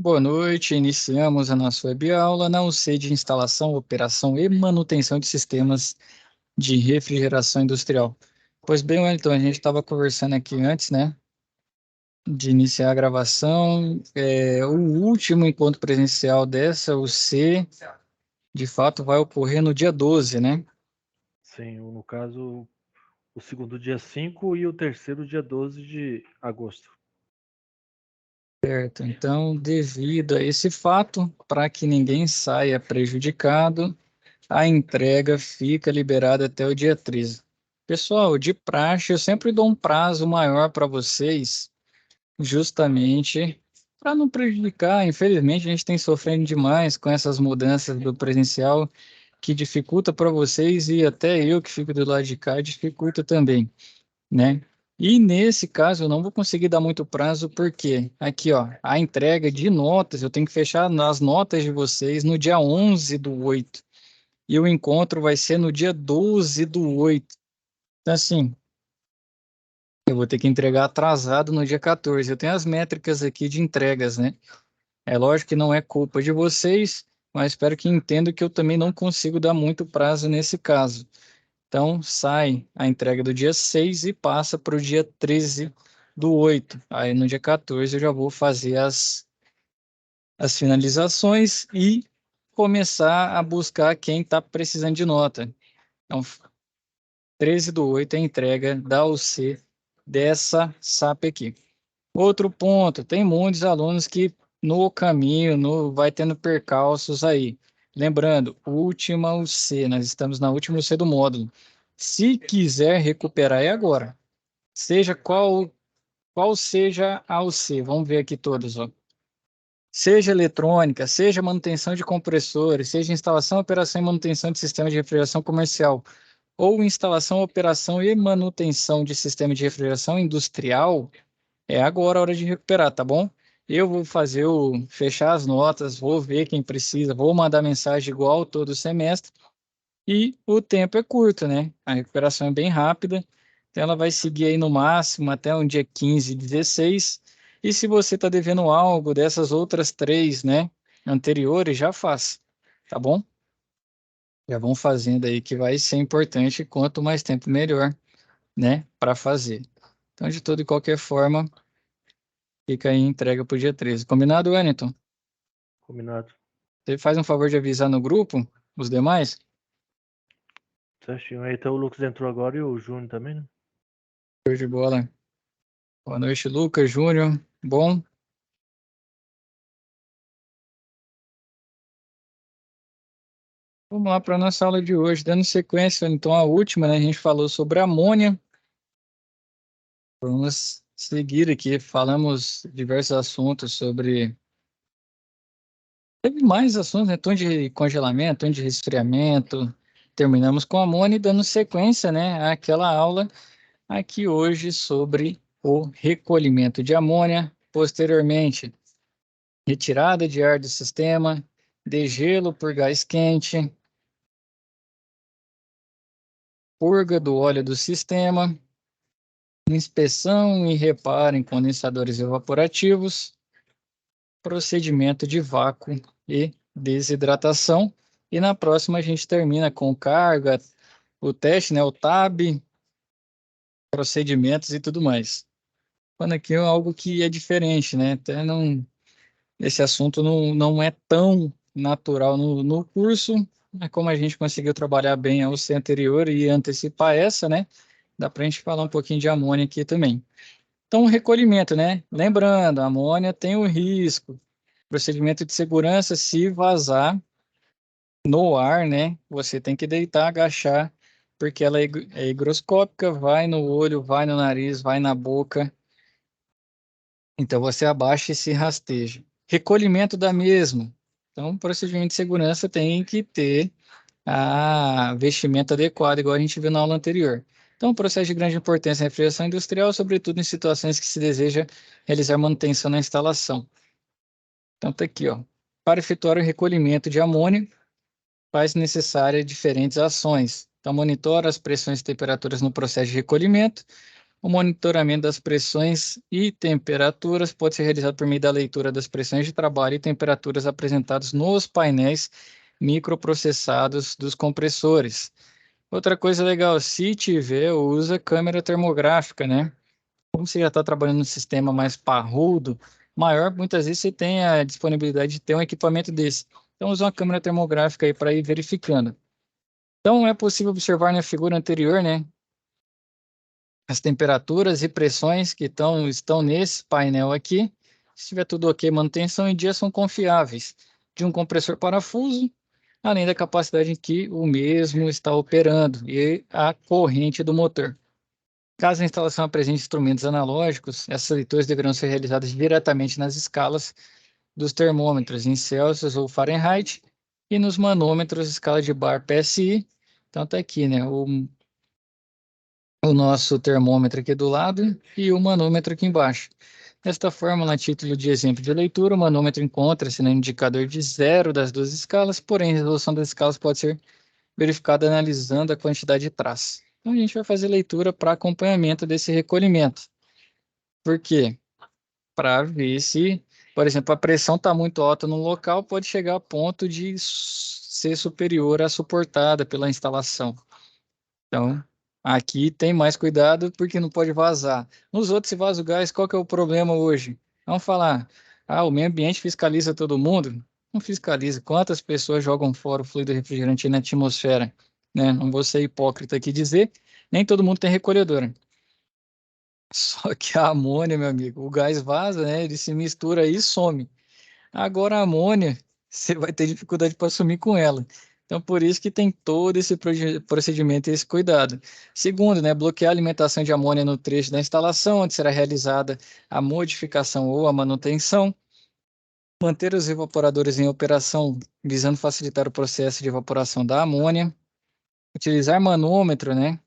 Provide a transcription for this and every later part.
Boa noite, iniciamos a nossa web-aula na UC de Instalação, Operação e Manutenção de Sistemas de Refrigeração Industrial. Pois bem, Wellington, a gente estava conversando aqui antes, né, de iniciar a gravação. O último encontro presencial dessa UC, de fato, vai ocorrer no dia 12, né? Sim, no caso, o segundo dia 5 e o terceiro dia 12 de agosto. Certo. Então, devido a esse fato, para que ninguém saia prejudicado, a entrega fica liberada até o dia 13. Pessoal, de praxe, eu sempre dou um prazo maior para vocês, justamente para não prejudicar. Infelizmente, a gente tem sofrendo demais com essas mudanças do presencial, que dificulta para vocês e até eu que fico do lado de cá dificulta também, né? E nesse caso, eu não vou conseguir dar muito prazo, porque aqui, ó, a entrega de notas, eu tenho que fechar as notas de vocês no dia 11/8. E o encontro vai ser no dia 12/8. Então, assim, eu vou ter que entregar atrasado no dia 14. Eu tenho as métricas aqui de entregas, né? É lógico que não é culpa de vocês, mas espero que entendam que eu também não consigo dar muito prazo nesse caso. Então, sai a entrega do dia 6 e passa para o dia 13/8. Aí, no dia 14, eu já vou fazer as finalizações e começar a buscar quem está precisando de nota. Então, 13/8 é a entrega da UC dessa SAP aqui. Outro ponto, tem muitos alunos que no caminho, vai tendo percalços aí. Lembrando, última UC, nós estamos na última UC do módulo. Se quiser recuperar, é agora. Seja qual seja a UC, vamos ver aqui todos, ó. Seja eletrônica, seja manutenção de compressores, seja instalação, operação e manutenção de sistema de refrigeração comercial, ou instalação, operação e manutenção de sistema de refrigeração industrial, é agora a hora de recuperar, tá bom? Eu vou fechar as notas, vou ver quem precisa, vou mandar mensagem igual todo semestre, e o tempo é curto, né? A recuperação é bem rápida, então ela vai seguir aí no máximo até um dia 15, 16, e se você está devendo algo dessas outras três, né, anteriores, já faz, tá bom? Já vão fazendo aí que vai ser importante, quanto mais tempo melhor, né, para fazer. Então, de toda e qualquer forma, fica aí a entrega para o dia 13. Combinado, Wellington? Combinado. Você faz um favor de avisar no grupo os demais? Certinho. Aí então o Lucas entrou agora e o Júnior também, né? Show de bola. Boa noite, Lucas, Júnior. Bom, vamos lá para a nossa aula de hoje. Dando sequência, então, a última, né? A gente falou sobre amônia. Vamos seguir aqui. Falamos diversos assuntos sobre. Teve mais assuntos, né? Tom de congelamento, tom de resfriamento. Terminamos com amônia e dando sequência, né? Àquela aula aqui hoje sobre o recolhimento de amônia. Posteriormente, retirada de ar do sistema, degelo por gás quente, purga do óleo do sistema, inspeção e reparo em condensadores evaporativos, procedimento de vácuo e desidratação. E na próxima a gente termina com carga, o teste, né, o TAB, procedimentos e tudo mais. Quando aqui é algo que é diferente, né? Até não, esse assunto não é tão natural no curso, mas como a gente conseguiu trabalhar bem a UC anterior e antecipar essa, né? Dá para a gente falar um pouquinho de amônia aqui também. Então, o recolhimento, né? Lembrando, a amônia tem o risco, procedimento de segurança, se vazar no ar, né? Você tem que deitar, agachar, porque ela é higroscópica, vai no olho, vai no nariz, vai na boca. Então, você abaixa e se rasteja. Recolhimento da mesma. Então, procedimento de segurança tem que ter a vestimenta adequada, igual a gente viu na aula anterior. Então, processo de grande importância na refrigeração industrial, sobretudo em situações que se deseja realizar manutenção na instalação. Então, tá aqui, ó. Para efetuar o recolhimento de amônia, faz necessárias diferentes ações. Então, monitora as pressões e temperaturas no processo de recolhimento, O monitoramento das pressões e temperaturas pode ser realizado por meio da leitura das pressões de trabalho e temperaturas apresentadas nos painéis microprocessados dos compressores. Outra coisa legal, se tiver, usa câmera termográfica, né? Como você já está trabalhando num sistema mais parrudo, maior, muitas vezes você tem a disponibilidade de ter um equipamento desse. Então, usa uma câmera termográfica aí para ir verificando. Então, é possível observar na figura anterior, né, as temperaturas e pressões que estão nesse painel aqui. Se tiver tudo ok, manutenção em dia são confiáveis. De um compressor parafuso, além da capacidade em que o mesmo está operando e a corrente do motor. Caso a instalação apresente instrumentos analógicos, essas leituras deverão ser realizadas diretamente nas escalas dos termômetros em Celsius ou Fahrenheit e nos manômetros escala de bar PSI. Então tá aqui, né, o nosso termômetro aqui do lado e o manômetro aqui embaixo. Desta forma, a título de exemplo de leitura, o manômetro encontra-se no indicador de zero das duas escalas, porém a resolução das escalas pode ser verificada analisando a quantidade de traço. Então a gente vai fazer leitura para acompanhamento desse recolhimento. Por quê? Para ver se, por exemplo, a pressão está muito alta no local, pode chegar a ponto de ser superior à suportada pela instalação. Então, aqui tem mais cuidado porque não pode vazar. Nos outros, se vaza o gás, qual que é o problema hoje? Vamos falar, o meio ambiente fiscaliza todo mundo? Não fiscaliza. Quantas pessoas jogam fora o fluido refrigerante na atmosfera? Né? Não vou ser hipócrita aqui e dizer, nem todo mundo tem recolhedora. Só que a amônia, meu amigo, o gás vaza, né? Ele se mistura aí e some. Agora a amônia, você vai ter dificuldade para sumir com ela. Então, por isso que tem todo esse procedimento e esse cuidado. Segundo, né, bloquear a alimentação de amônia no trecho da instalação, onde será realizada a modificação ou a manutenção. Manter os evaporadores em operação, visando facilitar o processo de evaporação da amônia. Utilizar manômetro, né?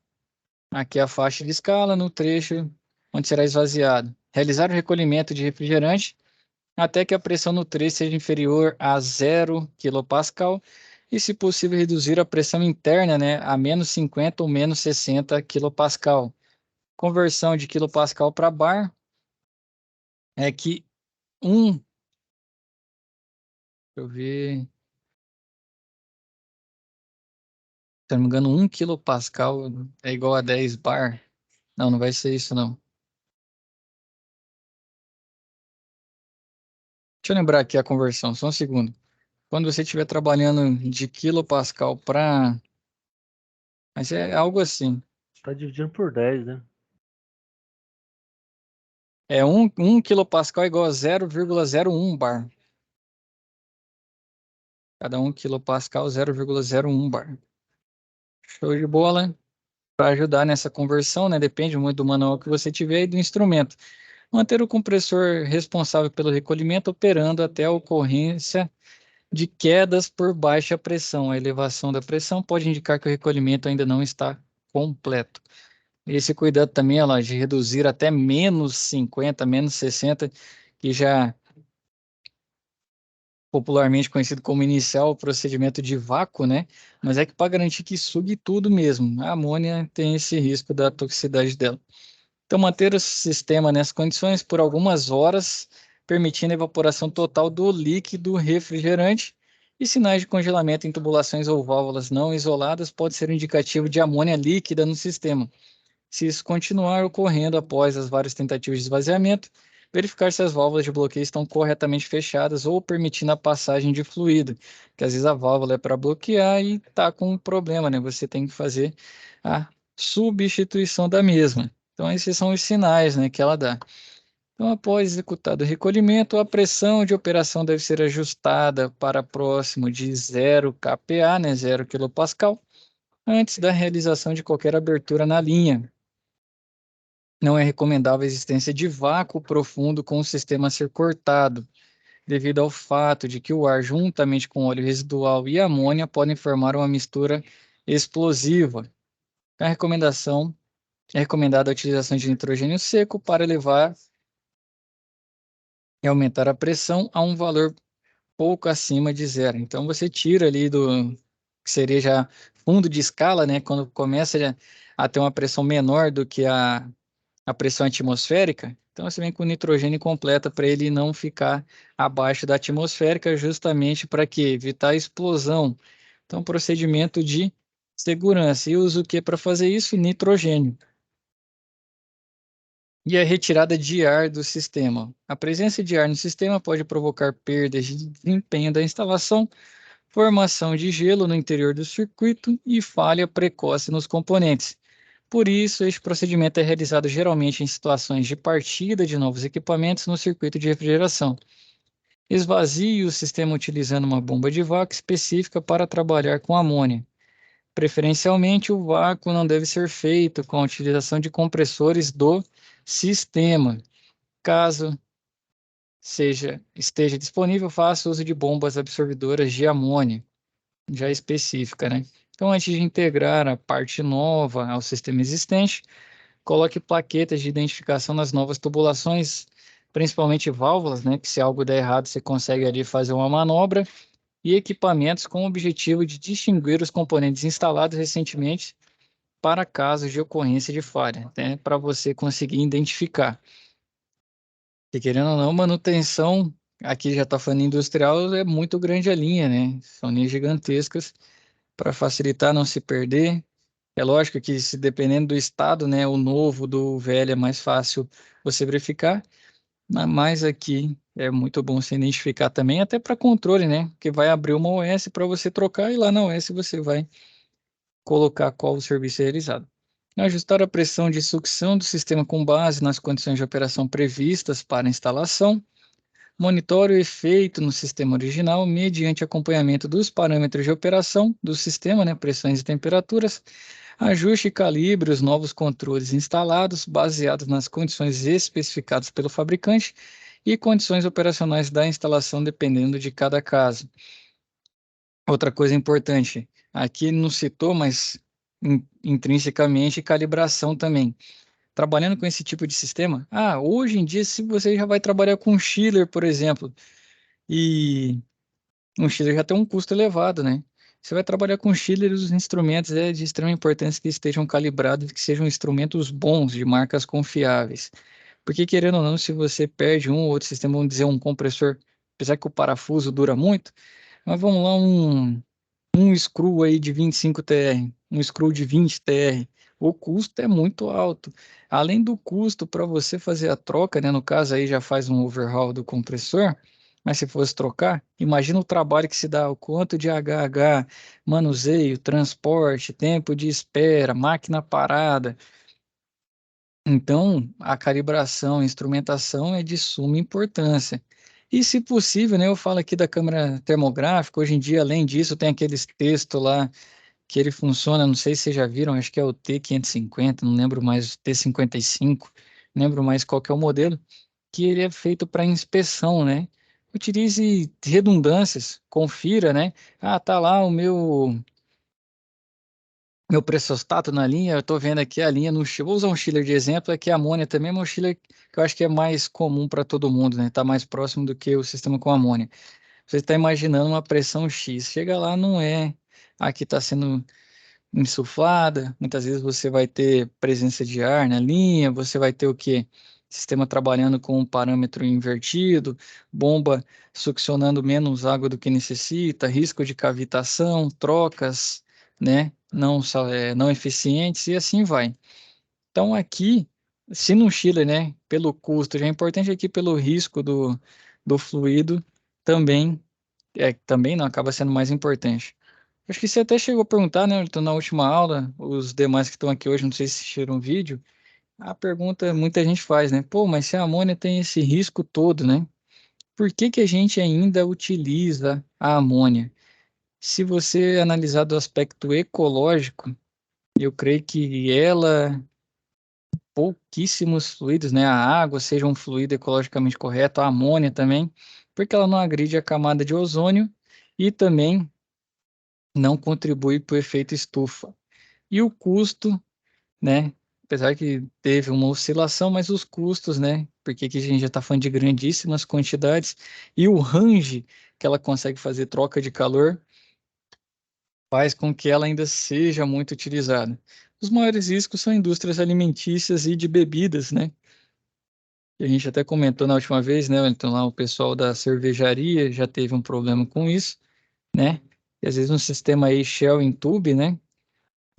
Aqui é a faixa de escala no trecho onde será esvaziado. Realizar o recolhimento de refrigerante até que a pressão no trecho seja inferior a 0 kPa e, se possível, reduzir a pressão interna, né, a menos 50 ou menos 60 kPa. Conversão de kilopascal para bar é que deixa eu ver, se não me engano, 1 kPa é igual a 10 bar. Não, não vai ser isso, não. Deixa eu lembrar aqui a conversão, só um segundo. Quando você estiver trabalhando de kilopascal para... Mas é algo assim. Tá dividindo por 10, né? É 1 kPa igual a 0,01 bar. Cada 1 kPa, 0,01 bar. Show de bola. Para ajudar nessa conversão, né? Depende muito do manual que você tiver e do instrumento. Manter o compressor responsável pelo recolhimento operando até a ocorrência de quedas por baixa pressão. A elevação da pressão pode indicar que o recolhimento ainda não está completo. Esse cuidado também, ó, de reduzir até menos 50, menos 60, que já popularmente conhecido como iniciar o procedimento de vácuo, né? Mas é que para garantir que sugue tudo mesmo. A amônia tem esse risco da toxicidade dela. Então, manter o sistema nessas condições por algumas horas, permitindo a evaporação total do líquido refrigerante, e sinais de congelamento em tubulações ou válvulas não isoladas pode ser indicativo de amônia líquida no sistema. Se isso continuar ocorrendo após as várias tentativas de esvaziamento, verificar se as válvulas de bloqueio estão corretamente fechadas ou permitindo a passagem de fluido, que às vezes a válvula é para bloquear e está com um problema, né? Você tem que fazer a substituição da mesma. Então, esses são os sinais, né, que ela dá. Então, após executado o recolhimento, a pressão de operação deve ser ajustada para próximo de 0 kPa, né, 0 kPa, antes da realização de qualquer abertura na linha. Não é recomendável a existência de vácuo profundo com o sistema a ser cortado, devido ao fato de que o ar, juntamente com óleo residual e amônia, podem formar uma mistura explosiva. A recomendação é recomendada a utilização de nitrogênio seco para elevar e aumentar a pressão a um valor pouco acima de zero. Então você tira ali do que seria já fundo de escala, né? Quando começa a ter uma pressão menor do que a pressão atmosférica, então você vem com nitrogênio completa para ele não ficar abaixo da atmosférica, justamente para quê? Evitar a explosão. Então, procedimento de segurança. E usa o que para fazer isso? Nitrogênio. E a retirada de ar do sistema. A presença de ar no sistema pode provocar perdas de desempenho da instalação, formação de gelo no interior do circuito e falha precoce nos componentes. Por isso, este procedimento é realizado geralmente em situações de partida de novos equipamentos no circuito de refrigeração. Esvazie o sistema utilizando uma bomba de vácuo específica para trabalhar com amônia. Preferencialmente, o vácuo não deve ser feito com a utilização de compressores do sistema. Caso esteja disponível, faça uso de bombas absorvedoras de amônia, já específica, né? Então, antes de integrar a parte nova ao sistema existente, coloque plaquetas de identificação nas novas tubulações, principalmente válvulas, né? Que se algo der errado, você consegue ali fazer uma manobra, e equipamentos com o objetivo de distinguir os componentes instalados recentemente para casos de ocorrência de falha, né? Para você conseguir identificar. E querendo ou não, manutenção, aqui já está falando industrial, é muito grande a linha, né? São linhas gigantescas para facilitar não se perder. É lógico que se dependendo do estado, né, o novo do velho é mais fácil você verificar, mas aqui é muito bom você identificar também, até para controle, né? Que vai abrir uma OS para você trocar e lá na OS você vai colocar qual o serviço é realizado. Ajustar a pressão de sucção do sistema com base nas condições de operação previstas para a instalação. Monitore o efeito no sistema original mediante acompanhamento dos parâmetros de operação do sistema, né, pressões e temperaturas. Ajuste e calibre os novos controles instalados, baseados nas condições especificadas pelo fabricante e condições operacionais da instalação, dependendo de cada caso. Outra coisa importante, aqui não citou, mas intrinsecamente, calibração também. Trabalhando com esse tipo de sistema, hoje em dia, se você já vai trabalhar com chiller, por exemplo, e um chiller já tem um custo elevado, né? Você vai trabalhar com chiller, os instrumentos é de extrema importância que estejam calibrados, que sejam instrumentos bons, de marcas confiáveis. Porque, querendo ou não, se você perde um ou outro sistema, vamos dizer, um compressor, apesar que o parafuso dura muito, mas vamos lá, um screw aí de 25 TR, um screw de 20 TR, o custo é muito alto. Além do custo para você fazer a troca, né? No caso aí já faz um overhaul do compressor, mas se fosse trocar, imagina o trabalho que se dá, o quanto de HH, manuseio, transporte, tempo de espera, máquina parada. Então, a calibração, a instrumentação é de suma importância. E, se possível, né, eu falo aqui da câmera termográfica, hoje em dia, além disso, tem aqueles textos lá que ele funciona, não sei se vocês já viram, acho que é o T550, não lembro mais, T55, não lembro mais qual que é o modelo, que ele é feito para inspeção, né? Utilize redundâncias, confira, né? Tá lá o meu pressostato na linha, eu estou vendo aqui a linha no vou usar um chiller de exemplo, aqui a amônia também é um chiller que eu acho que é mais comum para todo mundo, né? Está mais próximo do que o sistema com amônia. Você está imaginando uma pressão X, chega lá, não é. Aqui está sendo insuflada, muitas vezes você vai ter presença de ar na linha, você vai ter o quê? Sistema trabalhando com um parâmetro invertido, bomba succionando menos água do que necessita, risco de cavitação, trocas, né? Não eficientes e assim vai. Então aqui, se no Chile, né, pelo custo, já é importante aqui pelo risco do fluido, também, também não acaba sendo mais importante. Acho que você até chegou a perguntar, né, Elton, na última aula, os demais que estão aqui hoje, não sei se assistiram o vídeo, a pergunta muita gente faz, né? Pô, mas se a amônia tem esse risco todo, né? Por que que a gente ainda utiliza a amônia? Se você analisar do aspecto ecológico, eu creio que ela, pouquíssimos fluidos, né? A água seja um fluido ecologicamente correto, a amônia também, porque ela não agride a camada de ozônio e também não contribui para o efeito estufa. E o custo, né? Apesar que teve uma oscilação, mas os custos, né? Porque aqui a gente já está falando de grandíssimas quantidades e o range que ela consegue fazer troca de calor faz com que ela ainda seja muito utilizada. Os maiores riscos são indústrias alimentícias e de bebidas, né? E a gente até comentou na última vez, né? Então lá o pessoal da cervejaria já teve um problema com isso, né? E às vezes um sistema aí Shell in tube, né?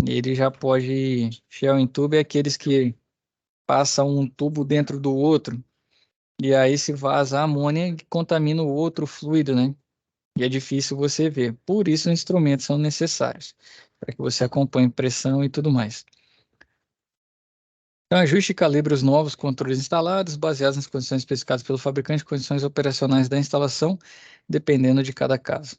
Ele já pode. Shell in tube é aqueles que passam um tubo dentro do outro, e aí se vaza a amônia e contamina o outro fluido, né? E é difícil você ver. Por isso, os instrumentos são necessários, para que você acompanhe pressão e tudo mais. Então, ajuste e calibre os novos controles instalados, baseados nas condições especificadas pelo fabricante e condições operacionais da instalação, dependendo de cada caso.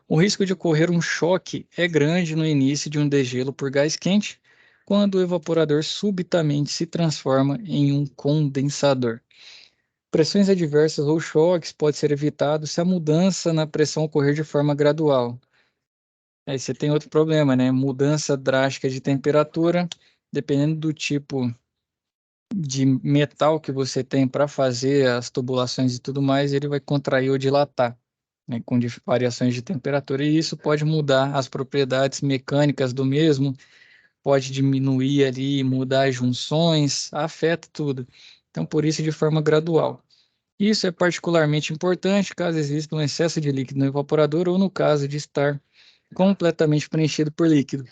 O risco de ocorrer um choque é grande no início de um degelo por gás quente, quando o evaporador subitamente se transforma em um condensador. Pressões adversas ou choques podem ser evitados se a mudança na pressão ocorrer de forma gradual. Aí você tem outro problema, né? Mudança drástica de temperatura, dependendo do tipo de metal que você tem para fazer as tubulações e tudo mais, ele vai contrair ou dilatar, né? Com variações de temperatura, e isso pode mudar as propriedades mecânicas do mesmo, pode diminuir ali, mudar as junções, afeta tudo. Então, por isso, de forma gradual. Isso é particularmente importante caso exista um excesso de líquido no evaporador ou no caso de estar completamente preenchido por líquido.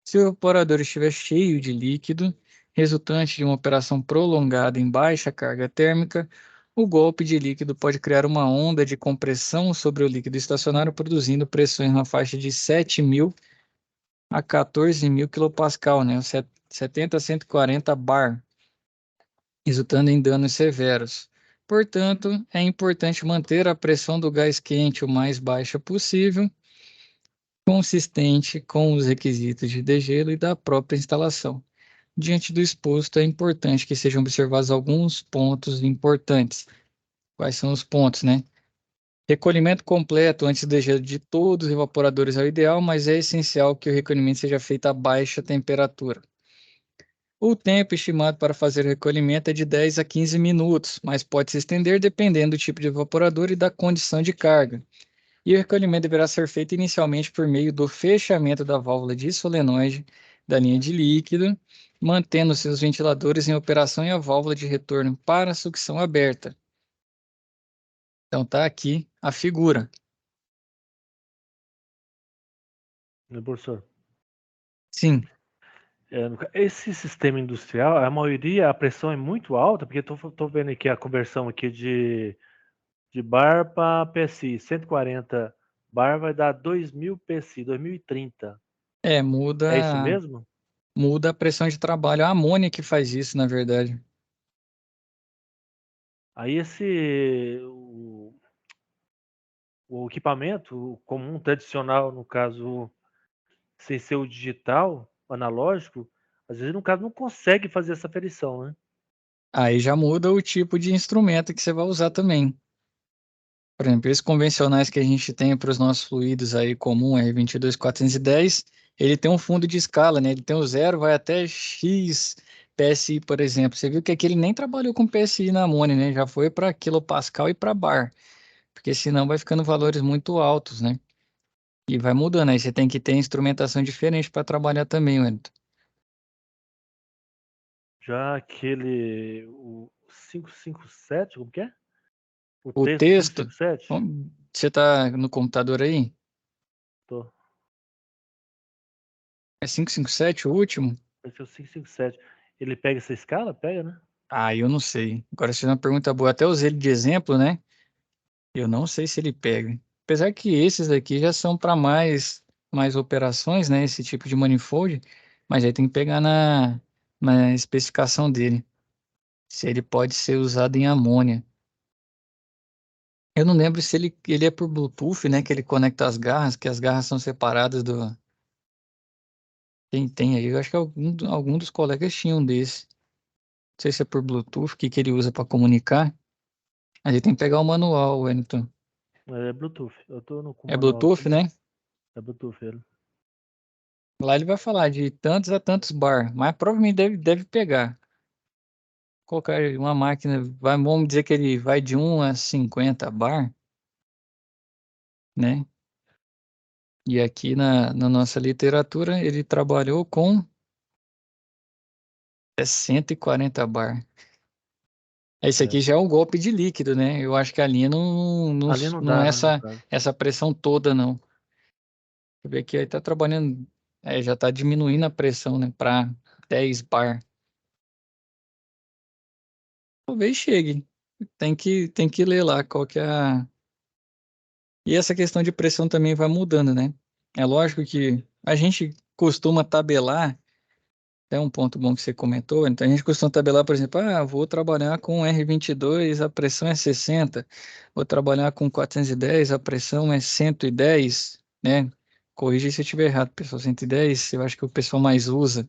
Se o evaporador estiver cheio de líquido, resultante de uma operação prolongada em baixa carga térmica, o golpe de líquido pode criar uma onda de compressão sobre o líquido estacionário, produzindo pressões na faixa de 7.000 a 14.000 kPa, né? 70 a 140 bar, resultando em danos severos. Portanto, é importante manter a pressão do gás quente o mais baixa possível, consistente com os requisitos de degelo e da própria instalação. Diante do exposto, é importante que sejam observados alguns pontos importantes. Quais são os pontos, né? Recolhimento completo antes do degelo de todos os evaporadores é o ideal, mas é essencial que o recolhimento seja feito a baixa temperatura. O tempo estimado para fazer o recolhimento é de 10 a 15 minutos, mas pode se estender dependendo do tipo de evaporador e da condição de carga. E o recolhimento deverá ser feito inicialmente por meio do fechamento da válvula de solenoide da linha de líquido, mantendo seus ventiladores em operação e a válvula de retorno para a sucção aberta. Então tá aqui a figura. Né, professor? Sim, Esse sistema industrial, a maioria, a pressão é muito alta, porque estou vendo aqui a conversão aqui de bar para PSI. 140 bar vai dar 2.000 PSI, 2030. É isso muda, mesmo? muda a pressão de trabalho. A amônia que faz isso, na verdade. Aí o equipamento o comum, tradicional, no caso, sem ser o digital, analógico, às vezes, no caso, não consegue fazer essa aferição, né? Aí já muda o tipo de instrumento que você vai usar também. Por exemplo, esses convencionais que a gente tem para os nossos fluidos aí comum, R22410, ele tem um fundo de escala, né? Ele tem o zero, vai até X PSI, por exemplo. Você viu que aqui ele nem trabalhou com PSI na amônia, né? Já foi para quilopascal e para bar, porque senão vai ficando valores muito altos, né? E vai mudando, aí você tem que ter instrumentação diferente para trabalhar também, Wellington. Já o 557, como que é? O O texto texto, 557? você está no computador aí? Tô. É 557 o último? Esse é o 557. Ele pega essa escala? Pega, né? Ah, eu não sei. Agora, você é uma pergunta boa. Até usei ele de exemplo, né? Eu não sei se ele pega. Apesar que esses aqui já são para mais operações, né? Esse tipo de manifold, mas aí tem que pegar na especificação dele, se ele pode ser usado em amônia. Eu não lembro se ele é por Bluetooth, né? Que ele conecta as garras, que as garras são separadas do. Quem tem aí? Eu acho que algum dos colegas tinham um desse. Não sei se é por Bluetooth, o que que ele usa para comunicar. A gente tem que pegar o manual, Wellington. É Bluetooth. Eu tô com o É manual aqui, Bluetooth, mas né? é Bluetooth ele. Lá ele vai falar de tantos a tantos bar, mas provavelmente deve pegar. Colocar uma máquina, vamos dizer que ele vai de 1 a 50 bar, né? E aqui na nossa literatura ele trabalhou com 140 bar. Esse É. aqui já é um golpe de líquido, né? Eu acho que a linha Ali não não dá, é né, no caso. essa pressão toda, não. Você vê que aí tá trabalhando, já tá diminuindo a pressão, né? Para 10 bar. Talvez chegue. Tem que ler lá qual que é a... E essa questão de pressão também vai mudando, né? É lógico que a gente costuma tabelar, é um ponto bom que você comentou, então a gente costuma tabelar, por exemplo, vou trabalhar com R22, a pressão é 60, vou trabalhar com 410, a pressão é 110, né? Corrija se eu estiver errado, pessoal, 110, eu acho que o pessoal mais usa.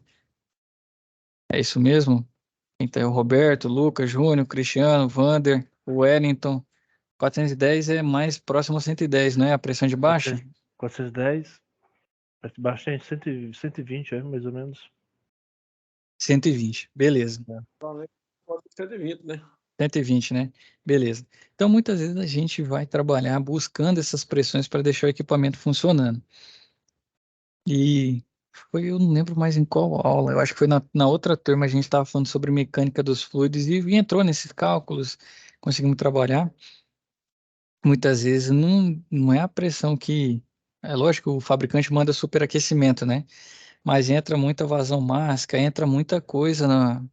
É isso mesmo? Então, é o Roberto, Lucas, Júnior, Cristiano, Vander, o Wellington. 410 é mais próximo a 110, não é? A pressão de baixa? 400, 410, bastante, 100, 120, mais ou menos. 120, beleza. É. Provavelmente pode ser de 20, né? 120, né? Beleza. Então, muitas vezes a gente vai trabalhar buscando essas pressões para deixar o equipamento funcionando. E foi, eu não lembro mais em qual aula, eu acho que foi na outra turma, a gente estava falando sobre mecânica dos fluidos e entrou nesses cálculos, conseguimos trabalhar. Muitas vezes não é a pressão que. É lógico que o fabricante manda superaquecimento, né? Mas entra muita vazão mágica, entra muita coisa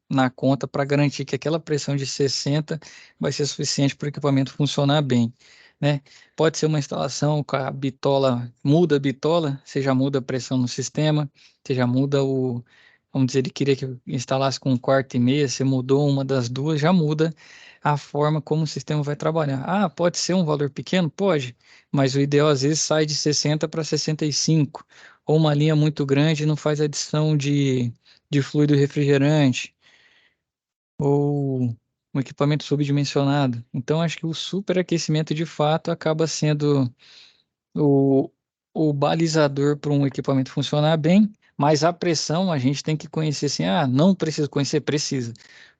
na conta para garantir que aquela pressão de 60 vai ser suficiente para o equipamento funcionar bem, né? Pode ser uma instalação com a bitola, muda a bitola, você já muda a pressão no sistema, você já muda o, vamos dizer, ele queria que eu instalasse com um quarto e meia, você mudou uma das duas, já muda a forma como o sistema vai trabalhar. Ah, pode ser um valor pequeno? Pode, mas o ideal às vezes sai de 60 para 65 ou uma linha muito grande não faz adição de fluido refrigerante, ou um equipamento subdimensionado. Então, acho que o superaquecimento de fato acaba sendo o, o balizador para um equipamento funcionar bem, mas a pressão a gente tem que conhecer assim, não precisa conhecer, precisa.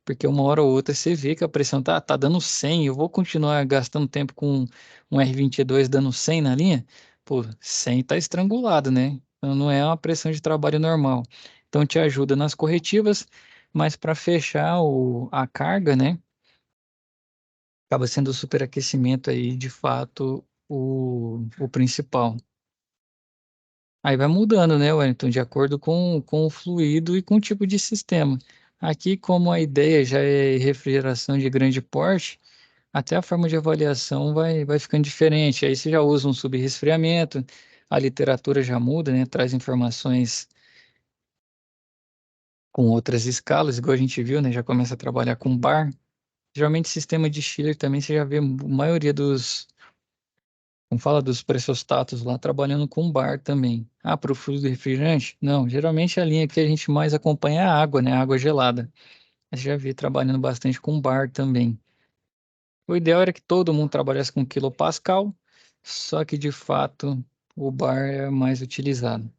Porque uma hora ou outra você vê que a pressão tá dando 100, eu vou continuar gastando tempo com um R22 dando 100 na linha? Pô, 100 tá estrangulado, né? Então não é uma pressão de trabalho normal. Então te ajuda nas corretivas, mas para fechar a carga, né? Acaba sendo o superaquecimento aí, de fato, o principal. Aí vai mudando, né, Wellington, de acordo com o fluido e com o tipo de sistema. Aqui, como a ideia já é refrigeração de grande porte, até a forma de avaliação vai ficando diferente. Aí você já usa um subresfriamento, a literatura já muda, né, traz informações com outras escalas, igual a gente viu, né, já começa a trabalhar com bar. Geralmente, sistema de chiller também você já vê a maioria vamos falar dos pressostatos lá trabalhando com bar também. Ah, para o fluido refrigerante? Não, geralmente a linha que a gente mais acompanha é a água, né? A água gelada. Mas já vi trabalhando bastante com bar também. O ideal era que todo mundo trabalhasse com quilopascal, só que de fato o bar é mais utilizado.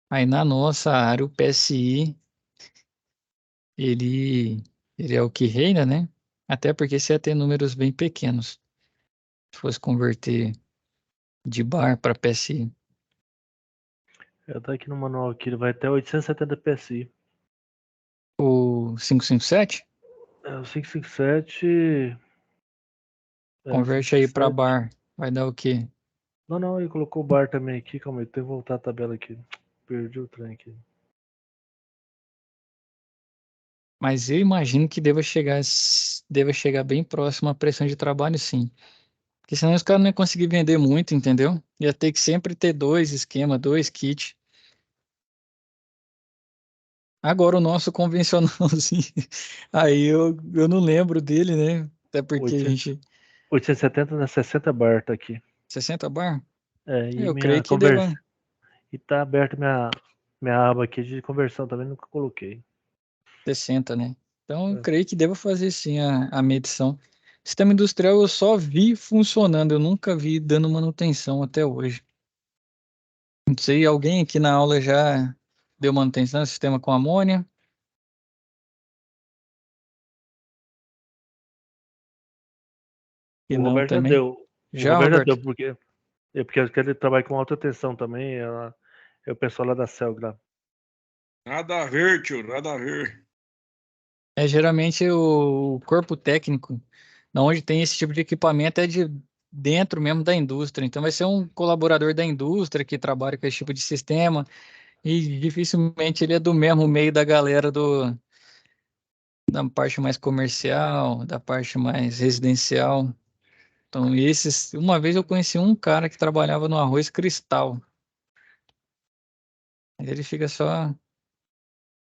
Aí na nossa área, o PSI, ele, ele é o que reina, né? Até porque você ia ter números bem pequenos. Se fosse converter de bar para PSI. Eu tô aqui no manual aqui, ele vai até 870 PSI. O 557 É, o 557. É, converte aí para 557. bar, vai dar o quê? Não, não, ele colocou o bar também aqui. Calma aí, tem que voltar a tabela aqui. Perdi o trem aqui. Mas eu imagino que deva chegar bem próximo à pressão de trabalho, sim. Porque senão os caras não iam conseguir vender muito, entendeu? Ia ter que sempre ter dois esquemas, dois kits. Agora o nosso convencionalzinho, aí eu não lembro dele, né? Até porque a 800, gente... 870 na 60 bar tá aqui. 60 bar? É, e Eu creio minha que conversa. deva... E tá aberta minha aba aqui de conversão, também nunca coloquei. 60, né? Então, eu É. creio que deva fazer sim a medição. Sistema industrial eu só vi funcionando, eu nunca vi dando manutenção até hoje. Não sei, alguém aqui na aula já deu manutenção no sistema com amônia? E O não Roberto já também? deu. O Já, Roberto já deu, Roberto? porque É porque ele trabalha com alta tensão também, é o pessoal lá da Celg lá. Nada a ver, tio, nada a ver. Geralmente o corpo técnico, da onde tem esse tipo de equipamento, é de dentro mesmo da indústria. Então vai ser um colaborador da indústria que trabalha com esse tipo de sistema e dificilmente ele é do mesmo meio da galera da parte mais comercial, da parte mais residencial. Então, uma vez eu conheci um cara que trabalhava no Arroz Cristal. Ele fica só,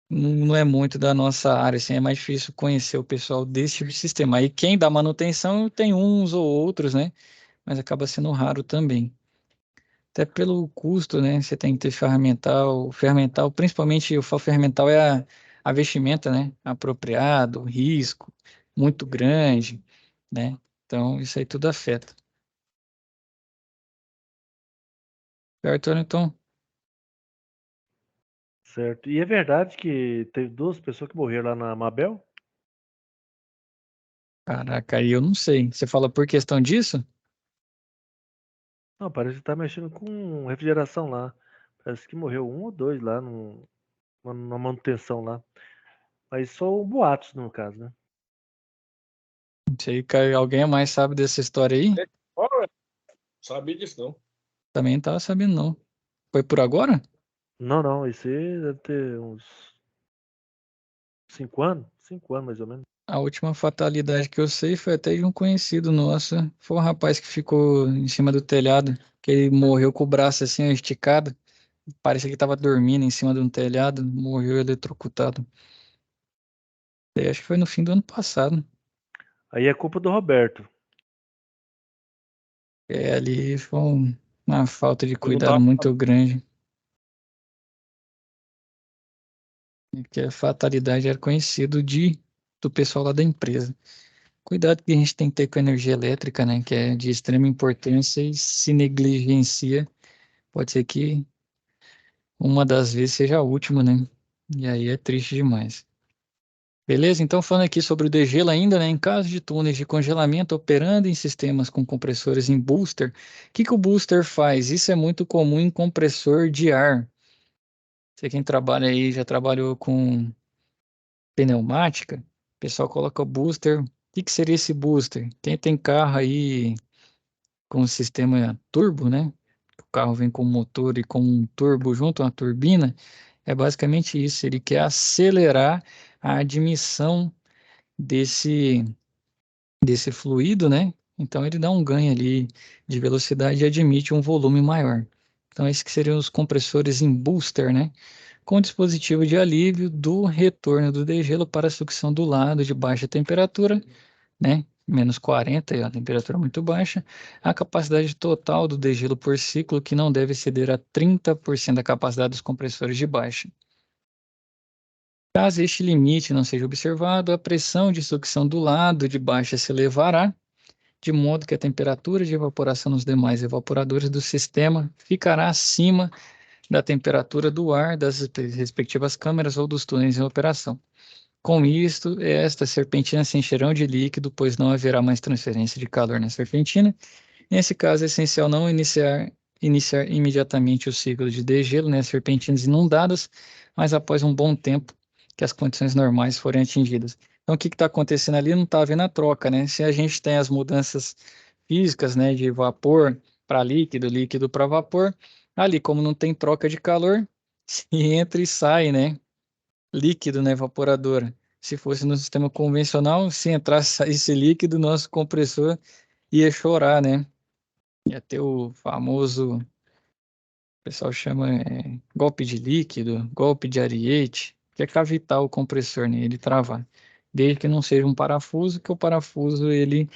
não é muito da nossa área, assim, é mais difícil conhecer o pessoal desse tipo de sistema. Aí quem dá manutenção tem uns ou outros, né? Mas acaba sendo raro também. Até pelo custo, né? Você tem que ter ferramental, principalmente o ferramental é a vestimenta, né? Apropriado, risco muito grande, né? Então, isso aí tudo afeta. Certo, então, Certo. E é verdade que teve 2 pessoas que morreram lá na Mabel? caraca, aí eu não sei. Você fala por questão disso? Não, parece que tá mexendo com refrigeração lá. Parece que morreu 1 ou 2 lá na manutenção lá. Mas só boatos, no caso, né? Não sei, alguém mais sabe dessa história aí? Ora, sabia disso não. Também não tava sabendo, não. Foi por agora? Não, não, esse deve ter uns 5 anos. 5 anos, mais ou menos. A última fatalidade que eu sei foi até de um conhecido nosso. Foi um rapaz que ficou em cima do telhado, que ele morreu com o braço assim, esticado. Parecia que estava dormindo em cima de um telhado, morreu eletrocutado. Acho que foi no fim do ano passado. Aí é culpa do Roberto. Ali foi uma falta de Eu não cuidado tava. muito grande. Que a fatalidade era conhecido do pessoal lá da empresa. Cuidado que a gente tem que ter com a energia elétrica, né? Que é de extrema importância e se negligencia, pode ser que uma das vezes seja a última, né? E aí é triste demais. Beleza? Então, falando aqui sobre o degelo ainda, né? Em caso de túneis de congelamento operando em sistemas com compressores em booster, o que que o booster faz? Isso é muito comum em compressor de ar. Você quem trabalha aí, já trabalhou com pneumática, o pessoal coloca o booster. O que que seria esse booster? Quem tem carro aí com o sistema turbo, né? O carro vem com motor e com um turbo junto, uma turbina. É basicamente isso. Ele quer acelerar a admissão desse, desse fluido, né? Então ele dá um ganho ali de velocidade e admite um volume maior. Então, esses que seriam os compressores em booster, né? Com dispositivo de alívio do retorno do degelo para a sucção do lado de baixa temperatura, né? -40, é uma temperatura muito baixa. A capacidade total do degelo por ciclo, que não deve exceder a 30% da capacidade dos compressores de baixa. Caso este limite não seja observado, a pressão de sucção do lado de baixa se elevará, de modo que a temperatura de evaporação nos demais evaporadores do sistema ficará acima da temperatura do ar das respectivas câmeras ou dos túneis em operação. Com isto, estas serpentinas se encherão de líquido, pois não haverá mais transferência de calor na serpentina. Nesse caso, é essencial não iniciar imediatamente o ciclo de degelo, né, serpentinas inundadas, mas após um bom tempo que as condições normais forem atingidas. Então, o que está acontecendo ali? Não está havendo a troca, né? Se a gente tem as mudanças físicas, né, de vapor para líquido, líquido para vapor, ali, como não tem troca de calor, se entra e sai, né? Líquido na evaporadora. Se fosse no sistema convencional, se entrasse e saísse líquido, nosso compressor ia chorar, né? Ia ter o famoso, o pessoal chama golpe de líquido, golpe de ariete, que é cavitar o compressor, né? Ele travar. Desde que não seja um parafuso, que o parafuso ele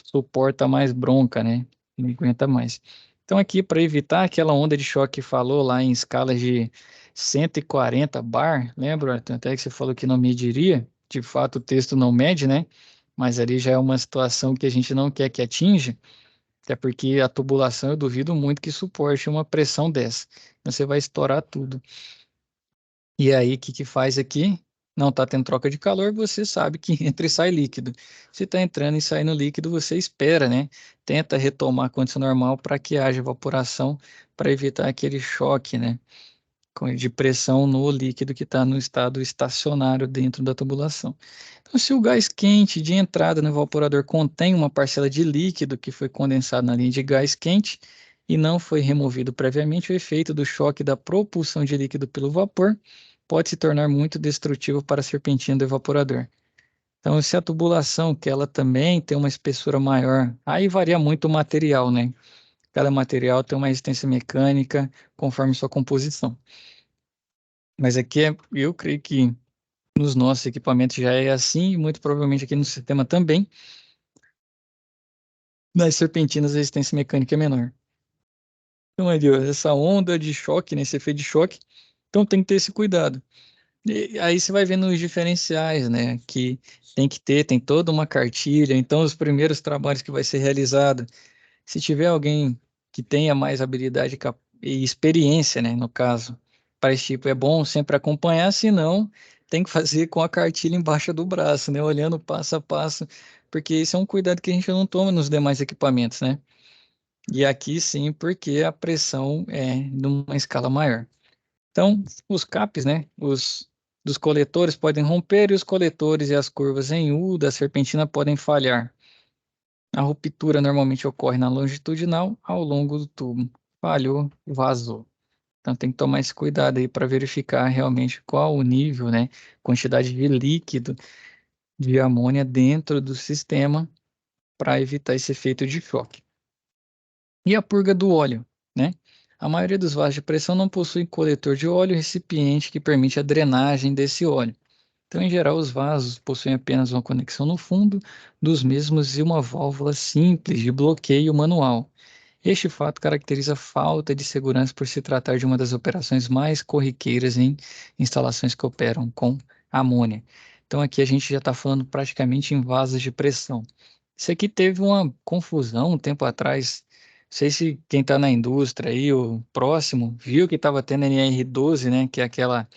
suporta mais bronca, né? Ele aguenta mais. Então aqui para evitar aquela onda de choque que falou lá em escalas de 140 bar, lembra, Arthur? Até que você falou que não mediria. De fato, o texto não mede, né? Mas ali já é uma situação que a gente não quer que atinja. Até porque a tubulação eu duvido muito que suporte uma pressão dessa. Então, você vai estourar tudo. E aí, o que que faz aqui? não está tendo troca de calor, você sabe que entra e sai líquido. Se está entrando e saindo líquido, você espera, né? Tenta retomar a condição normal para que haja evaporação, para evitar aquele choque, né? De pressão no líquido que está no estado estacionário dentro da tubulação. Então, se o gás quente de entrada no evaporador contém uma parcela de líquido que foi condensado na linha de gás quente e não foi removido previamente, o efeito do choque da propulsão de líquido pelo vapor pode se tornar muito destrutivo para a serpentina do evaporador. Então, se a tubulação, que ela também tem uma espessura maior, aí varia muito o material, né? Cada material tem uma resistência mecânica conforme sua composição. Mas aqui eu creio que nos nossos equipamentos já é assim, e muito provavelmente aqui no sistema também. Nas serpentinas a resistência mecânica é menor. Então, ali, ó, essa onda de choque, né, esse efeito de choque, então tem que ter esse cuidado. E aí você vai vendo os diferenciais, né, que tem que ter, tem toda uma cartilha. Então, os primeiros trabalhos que vai ser realizado, se tiver alguém que tenha mais habilidade e experiência, né, no caso, para esse tipo, é bom sempre acompanhar, senão tem que fazer com a cartilha embaixo do braço, né, olhando passo a passo, porque esse é um cuidado que a gente não toma nos demais equipamentos, né? E aqui sim, porque a pressão é numa escala maior. Então, os capes, né, os dos coletores podem romper e os coletores e as curvas em U da serpentina podem falhar. A ruptura normalmente ocorre na longitudinal ao longo do tubo. Falhou, vazou. Então tem que tomar esse cuidado aí para verificar realmente qual o nível, né, quantidade de líquido de amônia dentro do sistema para evitar esse efeito de choque. E a purga do óleo, né? A maioria dos vasos de pressão não possui coletor de óleo recipiente que permite a drenagem desse óleo. Então, em geral, os vasos possuem apenas uma conexão no fundo dos mesmos e uma válvula simples de bloqueio manual. Este fato caracteriza a falta de segurança por se tratar de uma das operações mais corriqueiras em instalações que operam com amônia. Então, aqui a gente já está falando praticamente em vasos de pressão. Isso aqui teve uma confusão um tempo atrás. Não sei se quem está na indústria aí, o próximo, viu que estava tendo NR12, né, que é aquela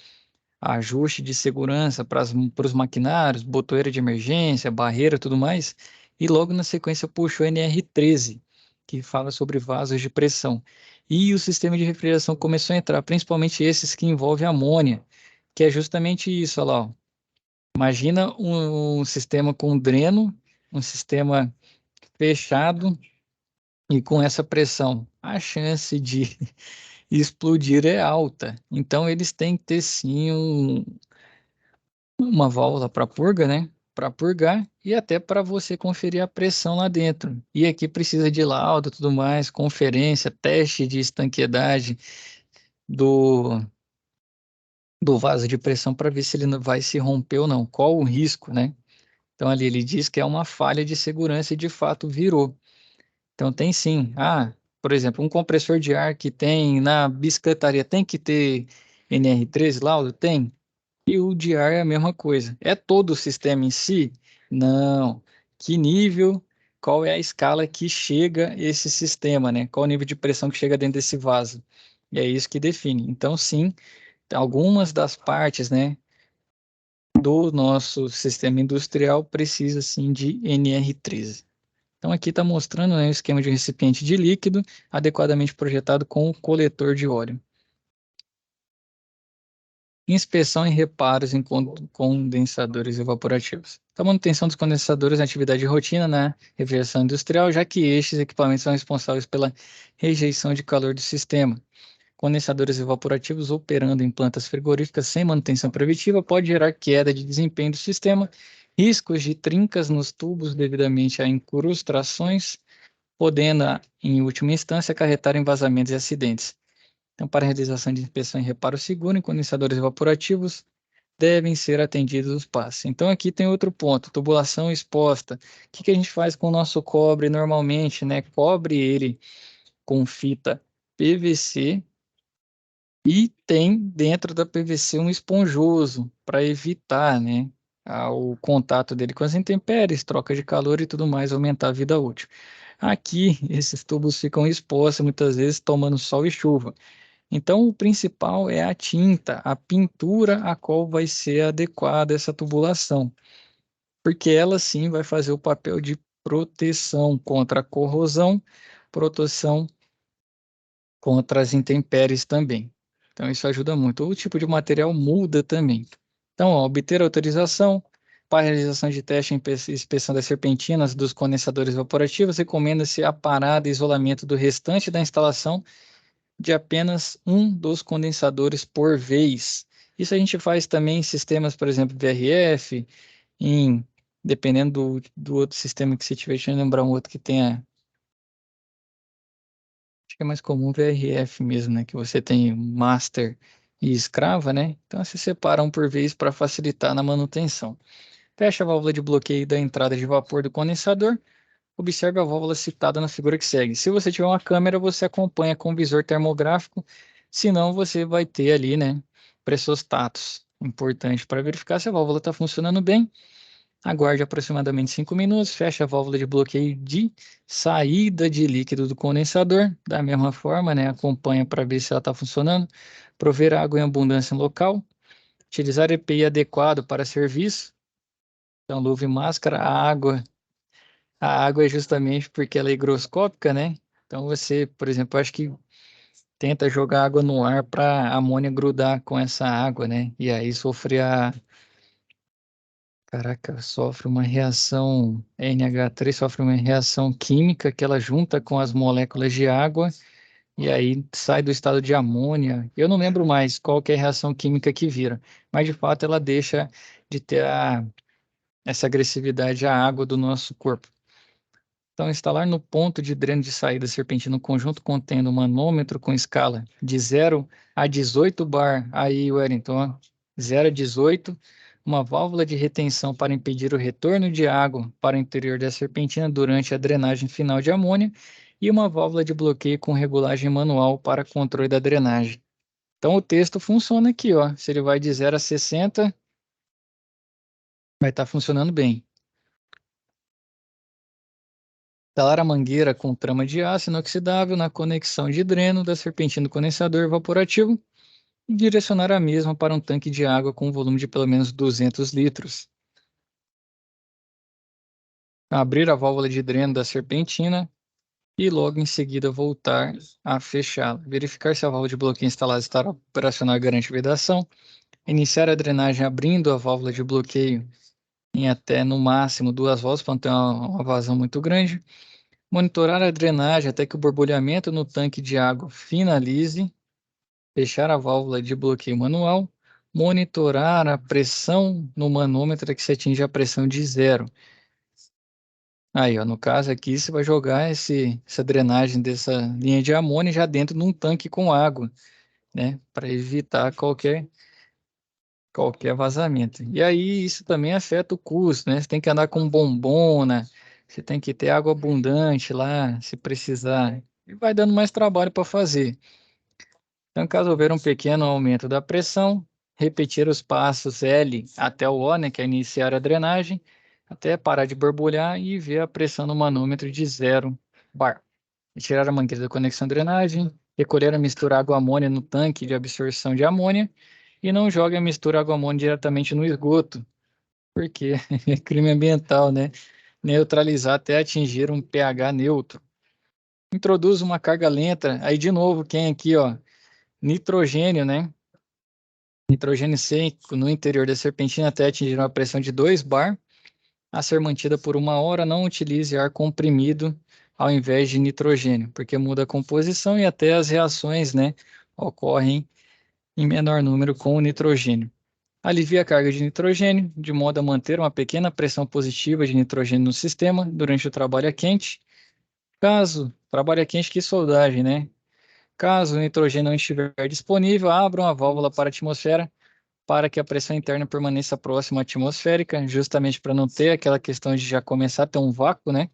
ajuste de segurança para os maquinários, botoeira de emergência, barreira, tudo mais, e logo na sequência puxou NR13, que fala sobre vasos de pressão. E o sistema de refrigeração começou a entrar, principalmente esses que envolvem amônia, que é justamente isso, olha lá, ó. Imagina um sistema com dreno, um sistema fechado e com essa pressão. A chance de explodir é alta. Então, eles têm que ter sim uma válvula para purga, né? Para purgar e até para você conferir a pressão lá dentro. E aqui precisa de laudo, tudo mais, conferência, teste de estanqueidade do, do vaso de pressão para ver se ele não vai se romper ou não. Qual o risco, né? Então ali ele diz que é uma falha de segurança e de fato virou. Então tem sim. Ah, por exemplo, um compressor de ar que tem na bicicletaria tem que ter NR13 laudo? Tem. E o de ar é a mesma coisa. É todo o sistema em si? Não. Que nível, qual é a escala que chega esse sistema, né? Qual o nível de pressão que chega dentro desse vaso? E é isso que define. Então, sim, algumas das partes, né, do nosso sistema industrial precisa, sim, de NR13. Então, aqui está mostrando, né, o esquema de um recipiente de líquido adequadamente projetado com o coletor de óleo. Inspeção e reparos em condensadores evaporativos. A manutenção dos condensadores é atividade de rotina na refrigeração industrial, já que estes equipamentos são responsáveis pela rejeição de calor do sistema. Condensadores evaporativos operando em plantas frigoríficas sem manutenção preventiva pode gerar queda de desempenho do sistema, riscos de trincas nos tubos devidamente a incrustações, podendo, em última instância, acarretar em vazamentos e acidentes. Então, para a realização de inspeção e reparo seguro em condensadores evaporativos, devem ser atendidos os passos. Então, aqui tem outro ponto, tubulação exposta. O que a gente faz com o nosso cobre normalmente, né? Cobre ele com fita PVC e tem dentro da PVC um esponjoso para evitar, né, o contato dele com as intempéries, troca de calor e tudo mais, aumentar a vida útil. Aqui, esses tubos ficam expostos muitas vezes tomando sol e chuva. Então, o principal é a tinta, a pintura a qual vai ser adequada essa tubulação, porque ela sim vai fazer o papel de proteção contra a corrosão, proteção contra as intempéries também. Então, isso ajuda muito. O tipo de material muda também. Então, ó, obter autorização para a realização de teste e inspeção das serpentinas dos condensadores evaporativos, recomenda-se a parada e isolamento do restante da instalação de apenas um dos condensadores por vez. Isso a gente faz também em sistemas, por exemplo, VRF, dependendo do outro sistema que você tiver, deixa eu lembrar um outro que tenha. Acho que é mais comum VRF mesmo, né? Que você tem master e escrava, né? Então se separa um por vez para facilitar na manutenção. Fecha a válvula de bloqueio da entrada de vapor do condensador. Observe a válvula citada na figura que segue. Se você tiver uma câmera, você acompanha com visor termográfico. Senão, você vai ter ali, né? Pressostatos. Importante para verificar se a válvula está funcionando bem. Aguarde aproximadamente 5 minutos, feche a válvula de bloqueio de saída de líquido do condensador. Da mesma forma, né, acompanha para ver se ela está funcionando. Prover água em abundância no local. Utilizar EPI adequado para serviço. Então, luva e máscara. A água é justamente porque ela é higroscópica, né? Então, você, por exemplo, acho que tenta jogar água no ar para a amônia grudar com essa água, né? E aí sofrer Caraca, sofre uma reação, NH3 sofre uma reação química que ela junta com as moléculas de água e aí sai do estado de amônia. Eu não lembro mais qual que é a reação química que vira, mas de fato ela deixa de ter essa agressividade à água do nosso corpo. Então, instalar no ponto de dreno de saída serpentina um conjunto contendo um manômetro com escala de 0 a 18 bar, aí, Wellington, ó, 0 a 18, uma válvula de retenção para impedir o retorno de água para o interior da serpentina durante a drenagem final de amônia e uma válvula de bloqueio com regulagem manual para controle da drenagem. Então, o texto funciona aqui, ó. Se ele vai de 0 a 60, vai estar funcionando bem. Instalar a mangueira com trama de aço inoxidável na conexão de dreno da serpentina do condensador evaporativo e direcionar a mesma para um tanque de água com um volume de pelo menos 200 litros. Abrir a válvula de dreno da serpentina e logo em seguida voltar a fechá-la. Verificar se a válvula de bloqueio instalada está operacional e garante vedação. Iniciar a drenagem abrindo a válvula de bloqueio em até no máximo 2 voltas para não ter uma vazão muito grande. Monitorar a drenagem até que o borbulhamento no tanque de água finalize. Fechar a válvula de bloqueio manual. Monitorar a pressão no manômetro até que se atinja a pressão de 0. Aí, ó, no caso aqui, você vai jogar essa drenagem dessa linha de amônia já dentro de um tanque com água, né? Para evitar qualquer vazamento. E aí, isso também afeta o custo, né? Você tem que andar com bombona, você tem que ter água abundante lá, se precisar. E vai dando mais trabalho para fazer. Então, caso houver um pequeno aumento da pressão, repetir os passos L até o O, né, que é iniciar a drenagem, até parar de borbulhar e ver a pressão no manômetro de 0 bar. Retirar a mangueira da conexão drenagem, recolher a mistura água-amônia no tanque de absorção de amônia e não jogue a mistura água-amônia diretamente no esgoto, porque é crime ambiental, né? Neutralizar até atingir um pH neutro. Introduz uma carga lenta, aí de novo, quem aqui, ó, nitrogênio, né? Nitrogênio seco no interior da serpentina até atingir uma pressão de 2 bar, a ser mantida por 1 hora. Não utilize ar comprimido ao invés de nitrogênio, porque muda a composição e até as reações, né, ocorrem em menor número com o nitrogênio. Alivie a carga de nitrogênio, de modo a manter uma pequena pressão positiva de nitrogênio no sistema durante o trabalho a quente. Caso trabalho a quente, que soldagem, né? Caso o nitrogênio não estiver disponível, abram a válvula para a atmosfera para que a pressão interna permaneça próxima à atmosférica, justamente para não ter aquela questão de já começar a ter um vácuo, né?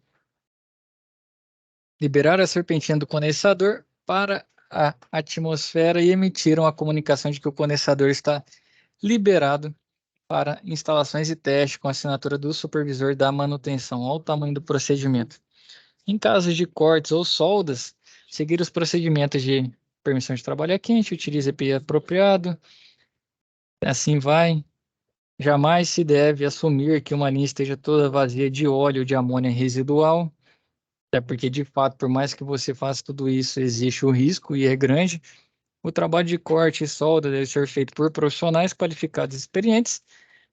Liberar a serpentina do condensador para a atmosfera e emitir uma comunicação de que o condensador está liberado para instalações e teste com a assinatura do supervisor da manutenção. Olha o tamanho do procedimento. Em caso de cortes ou soldas, seguir os procedimentos de permissão de trabalhar quente, utilize EPI apropriado, assim vai. Jamais se deve assumir que uma linha esteja toda vazia de óleo de amônia residual, até porque, de fato, por mais que você faça tudo isso, existe o risco e é grande. O trabalho de corte e solda deve ser feito por profissionais qualificados e experientes.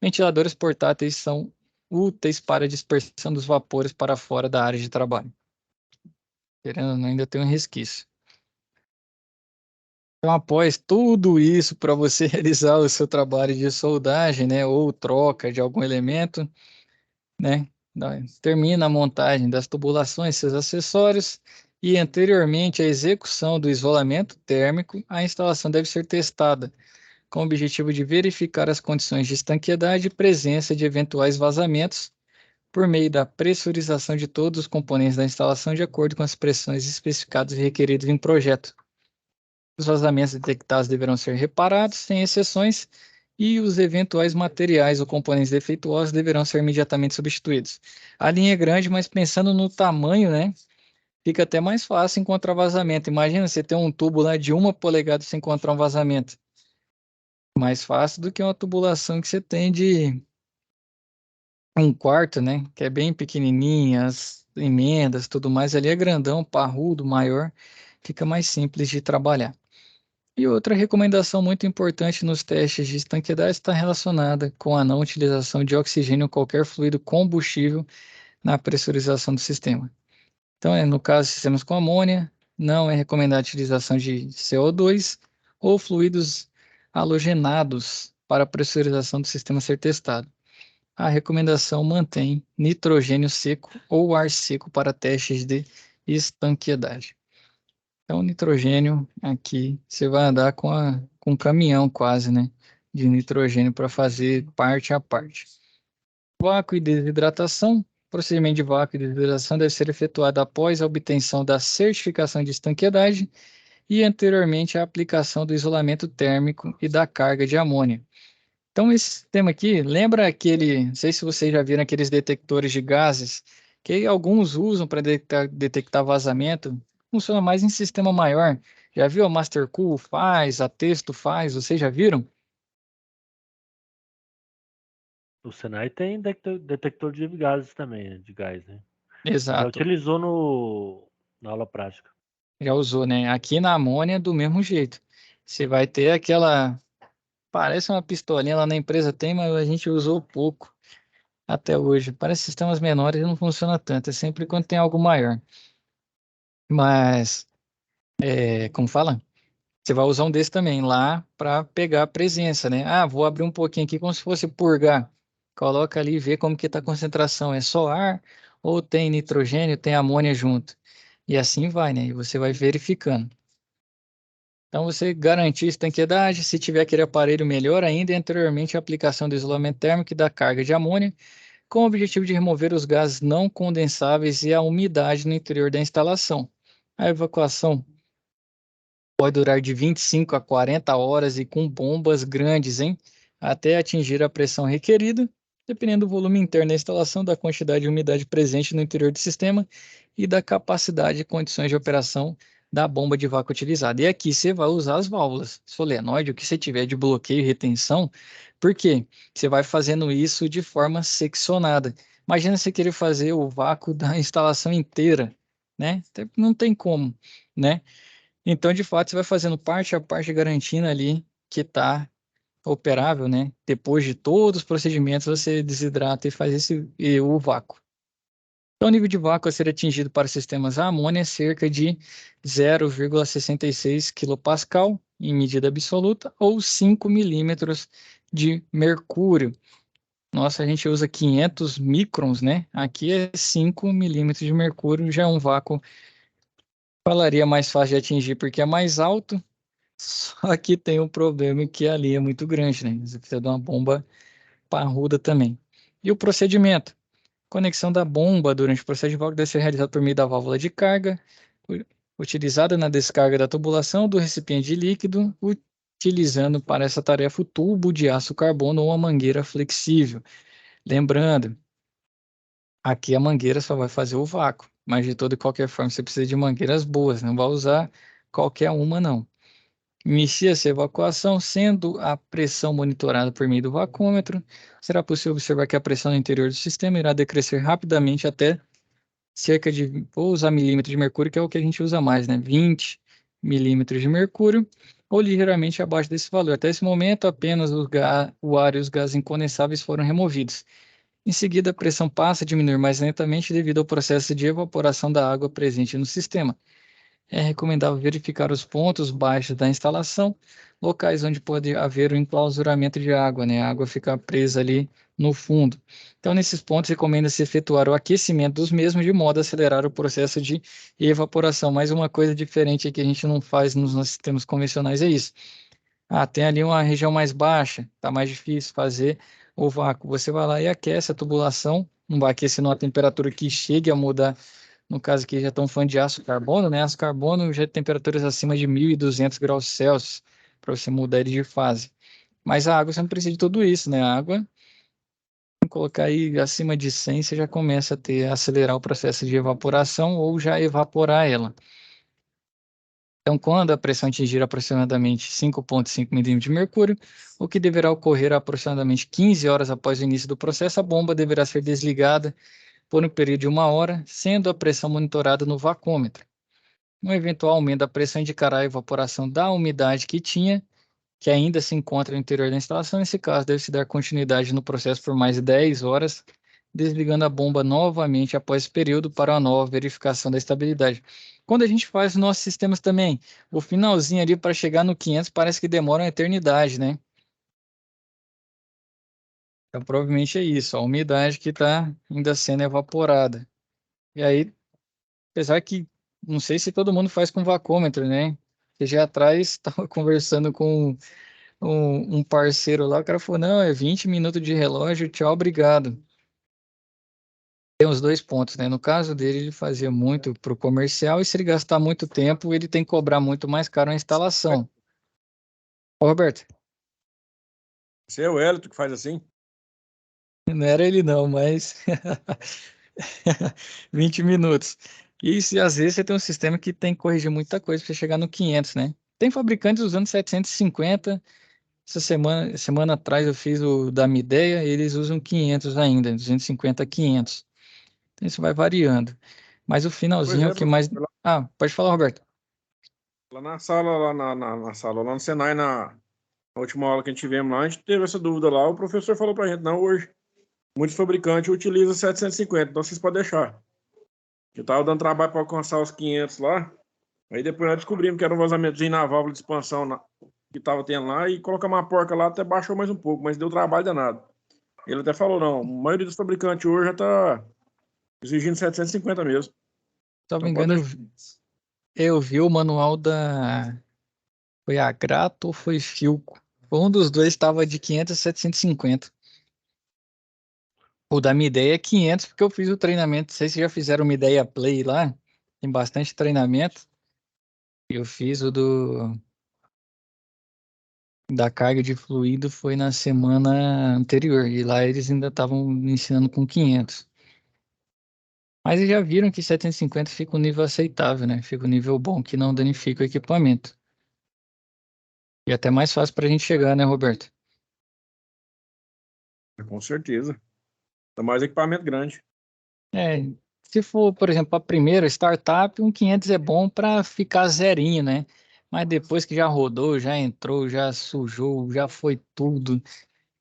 Ventiladores portáteis são úteis para a dispersão dos vapores para fora da área de trabalho. Querendo ou não, ainda tem um resquício. Então, após tudo isso, para você realizar o seu trabalho de soldagem, né, ou troca de algum elemento, né, termina a montagem das tubulações, seus acessórios, e anteriormente à execução do isolamento térmico, a instalação deve ser testada, com o objetivo de verificar as condições de estanqueidade e presença de eventuais vazamentos, por meio da pressurização de todos os componentes da instalação de acordo com as pressões especificadas e requeridas em projeto. Os vazamentos detectados deverão ser reparados, sem exceções, e os eventuais materiais ou componentes defeituosos deverão ser imediatamente substituídos. A linha é grande, mas pensando no tamanho, né, fica até mais fácil encontrar vazamento. Imagina você ter um tubo lá de 1 polegada sem encontrar um vazamento. Mais fácil do que uma tubulação que você tem de 1/4, né, que é bem pequenininha, as emendas, tudo mais, ali é grandão, parrudo, maior, fica mais simples de trabalhar. E outra recomendação muito importante nos testes de estanqueidade está relacionada com a não utilização de oxigênio ou qualquer fluido combustível na pressurização do sistema. Então, no caso de sistemas com amônia, não é recomendada a utilização de CO2 ou fluidos halogenados para a pressurização do sistema ser testado. A recomendação mantém nitrogênio seco ou ar seco para testes de estanqueidade. Então, nitrogênio aqui, você vai andar com um caminhão quase, né? De nitrogênio para fazer parte a parte. Vácuo e desidratação. O procedimento de vácuo e desidratação deve ser efetuado após a obtenção da certificação de estanqueidade e anteriormente à aplicação do isolamento térmico e da carga de amônia. Então, esse sistema aqui, lembra aquele, não sei se vocês já viram aqueles detectores de gases, que alguns usam para detectar vazamento, funciona mais em sistema maior. Já viu a Mastercool faz, a Testo faz, vocês já viram? O Senai tem detector de gases também, né, de gás, né? Já Exato, utilizou na aula prática. já usou, né? Aqui na amônia, do mesmo jeito. Você vai ter aquela, parece uma pistolinha lá na empresa tem, mas a gente usou pouco até hoje. Para sistemas menores não funciona tanto, é sempre quando tem algo maior. Mas, como fala? Você vai usar um desse também lá para pegar a presença, né? Ah, vou abrir um pouquinho aqui como se fosse purgar. Coloca ali e vê como que está a concentração. É só ar ou tem nitrogênio, tem amônia junto. E assim vai, né? E você vai verificando. Então, você garantir estanqueidade, se tiver aquele aparelho melhor ainda, e anteriormente a aplicação do isolamento térmico e da carga de amônia, com o objetivo de remover os gases não condensáveis e a umidade no interior da instalação. A evacuação pode durar de 25 a 40 horas e com bombas grandes, hein? Até atingir a pressão requerida, dependendo do volume interno da instalação, da quantidade de umidade presente no interior do sistema e da capacidade e condições de operação da bomba de vácuo utilizada. E aqui você vai usar as válvulas solenoide, o que você tiver de bloqueio e retenção, porque você vai fazendo isso de forma seccionada. Imagina você querer fazer o vácuo da instalação inteira, né? Não tem como, né? Então, de fato, você vai fazendo parte a parte, garantindo ali que está operável, né? Depois de todos os procedimentos, você desidrata e faz o vácuo. Então, o nível de vácuo a ser atingido para sistemas a amônia é cerca de 0,66 kPa em medida absoluta ou 5 milímetros de mercúrio. Nossa, a gente usa 500 microns, né? Aqui é 5 milímetros de mercúrio, já é um vácuo, falaria mais fácil de atingir porque é mais alto. Só que tem um problema que a linha é muito grande, né? Você precisa de uma bomba parruda também. E o procedimento? Conexão da bomba durante o processo de válvula deve ser realizado por meio da válvula de carga, utilizada na descarga da tubulação do recipiente líquido, utilizando para essa tarefa o tubo de aço carbono ou a mangueira flexível. Lembrando, aqui a mangueira só vai fazer o vácuo, mas de toda e qualquer forma você precisa de mangueiras boas, não vai usar qualquer uma não. Inicia-se a evacuação, sendo a pressão monitorada por meio do vacômetro. Será possível observar que a pressão no interior do sistema irá decrescer rapidamente até cerca de, vou usar milímetros de mercúrio, que é o que a gente usa mais, né? 20 milímetros de mercúrio, ou ligeiramente abaixo desse valor. Até esse momento, apenas o ar e os gases incondensáveis foram removidos. Em seguida, a pressão passa a diminuir mais lentamente devido ao processo de evaporação da água presente no sistema. É recomendável verificar os pontos baixos da instalação, locais onde pode haver o enclausuramento de água, né? A água fica presa ali no fundo. Então, nesses pontos, recomenda-se efetuar o aquecimento dos mesmos de modo a acelerar o processo de evaporação. Mais uma coisa diferente que a gente não faz nos nossos sistemas convencionais é isso. Ah, tem ali uma região mais baixa, tá mais difícil fazer o vácuo. Você vai lá e aquece a tubulação, não vai aquecer numa temperatura que chegue a mudar. No caso aqui, já estão falando de aço carbono, né? Aço carbono já tem temperaturas acima de 1.200 graus Celsius para você mudar ele de fase. Mas a água você não precisa de tudo isso, né? A água, colocar aí acima de 100, você já começa a acelerar o processo de evaporação ou já evaporar ela. Então, quando a pressão atingir aproximadamente 5,5 milímetros de mercúrio, o que deverá ocorrer aproximadamente 15 horas após o início do processo, a bomba deverá ser desligada por um período de 1 hora, sendo a pressão monitorada no vacômetro. Um eventual aumento da pressão indicará a evaporação da umidade que ainda se encontra no interior da instalação. Nesse caso, deve-se dar continuidade no processo por mais de 10 horas, desligando a bomba novamente após esse período para uma nova verificação da estabilidade. Quando a gente faz os nossos sistemas também, o finalzinho ali para chegar no 500 parece que demora uma eternidade, né? Então, provavelmente é isso, a umidade que está ainda sendo evaporada. E aí, apesar que não sei se todo mundo faz com vacômetro, né? Esse dia atrás estava conversando com um parceiro lá, o cara falou, não, é 20 minutos de relógio, tchau, obrigado. Tem os dois pontos, né? No caso dele, ele fazia muito para o comercial e se ele gastar muito tempo, ele tem que cobrar muito mais caro a instalação. Ô, Roberto, Você é o Hélito que faz assim? não era ele não, mas 20 minutos. E se às vezes você tem um sistema que tem que corrigir muita coisa para chegar no 500, né? Tem fabricantes usando 750. Essa semana atrás eu fiz o da Midea, eles usam 500 ainda, 250 a 500. Então isso vai variando. Mas o Pois finalzinho é o é, que mais... professor. Ah, pode falar, Roberto. Lá na sala, lá na sala, lá no Senai, na última aula que a gente tivemos lá, a gente teve essa dúvida lá. O professor falou pra gente, não, hoje, muitos fabricantes utilizam 750, então vocês podem deixar. Eu tava dando trabalho para alcançar os 500 lá, aí depois nós descobrimos que era um vazamentozinho na válvula de expansão que tava tendo lá, e colocamos uma porca lá, até baixou mais um pouco, mas deu trabalho danado. Ele até falou, não, a maioria dos fabricantes hoje já tá exigindo 750 mesmo. Se não me Então pode engano, deixar. eu vi o manual da... Foi a Grato ou foi Filco? Um dos dois estava de 500 a 750. O da Midea é 500, porque eu fiz o treinamento. Não sei se já fizeram o Midea Play lá. Tem bastante treinamento. Eu fiz o da carga de fluido foi na semana anterior. E lá eles ainda estavam me ensinando com 500. Mas eles já viram que 750 fica um nível aceitável, né? Fica um nível bom, que não danifica o equipamento. E até mais fácil para a gente chegar, né, Roberto? Com certeza. Ainda mais equipamento grande. É, se for, por exemplo, a primeira startup, um 500 é bom para ficar zerinho, né? Mas depois que já rodou, já entrou, já sujou, já foi tudo,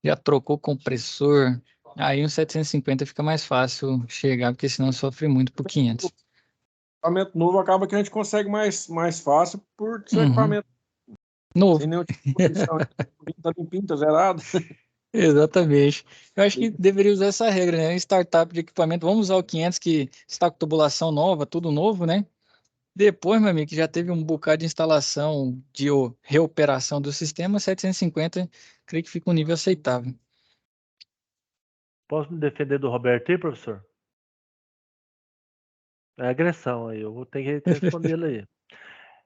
já trocou compressor, aí um 750 fica mais fácil chegar, porque senão sofre muito por 500. Equipamento novo acaba que a gente consegue mais fácil por ser Uhum. equipamento sem Novo, nenhum tipo de poluição. Tá limpinho, tá zerado. exatamente. Eu acho que deveria usar essa regra, né? Startup de equipamento, vamos usar o 500 que está com tubulação nova, tudo novo, né? Depois, meu amigo, que já teve um bocado de instalação de reoperação do sistema, 750, creio que fica um nível aceitável. Posso me defender do Roberto aí, professor? É agressão aí, eu vou ter que responder ele aí.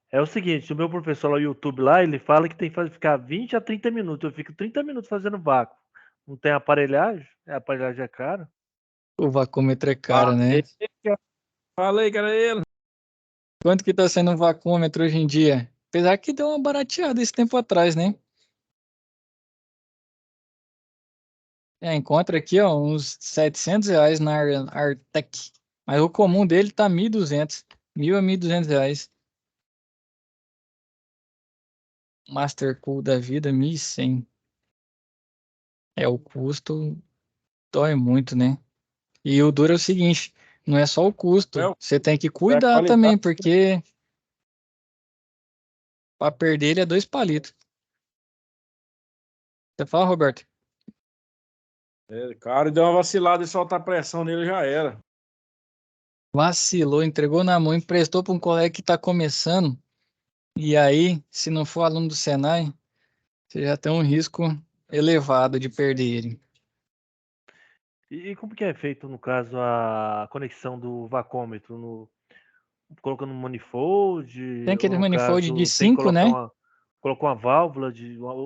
É o seguinte, o meu professor lá no YouTube lá, ele fala que tem que ficar 20 a 30 minutos. Eu fico 30 minutos fazendo vácuo. Não tem aparelhagem? A aparelhagem é cara. O vacômetro é caro, Falei, né? falei que era ele. Quanto que está sendo um vacômetro hoje em dia? Apesar que deu uma barateada esse tempo atrás, né? Encontra aqui, ó, uns R$ 700 na Artec. Mas o comum dele tá 1.200. 1.000 a R$ 1.200. Master Cool da vida, 1.100. O custo dói muito, né? E o duro é o seguinte, não é só o custo, você tem que É a cuidar também, qualidade. porque para perder ele é 2 palitos. Você fala, Roberto? Cara, deu uma vacilada e soltar pressão nele já era. Vacilou, entregou na mão, emprestou para um colega que está começando. E aí, se não for aluno do Senai, você já tem um risco elevado de perder ele. E como que é feito, no caso, a conexão do vacômetro? Colocando um Tem manifold, ou aqueles no manifold de caso, tem que 5, né? colocar uma válvula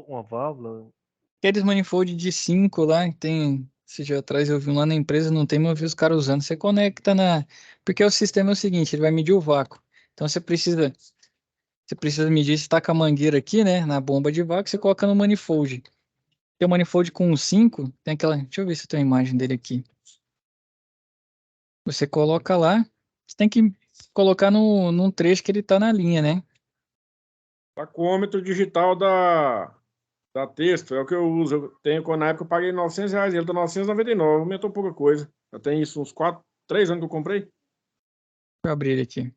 uma válvula? Aqueles manifold de 5 lá, tem. Esse dia atrás eu vi lá na empresa, não tem, mas eu vi os caras usando. Você conecta na. Porque o sistema é o seguinte, ele vai medir o vácuo. Então você precisa medir se está com a mangueira aqui, né? Na bomba de vácuo, você coloca no manifold. Tem o manifold com 5, tem aquela. Deixa eu ver se tem a imagem dele aqui. Você coloca lá, você tem que colocar num trecho que ele tá na linha, né? Tacômetro digital da Texto, é o que eu uso. Eu tenho, na época eu paguei R$ 900, ele tá 999, aumentou pouca coisa. Eu tenho isso uns 3 anos que eu comprei. Deixa eu abrir ele aqui.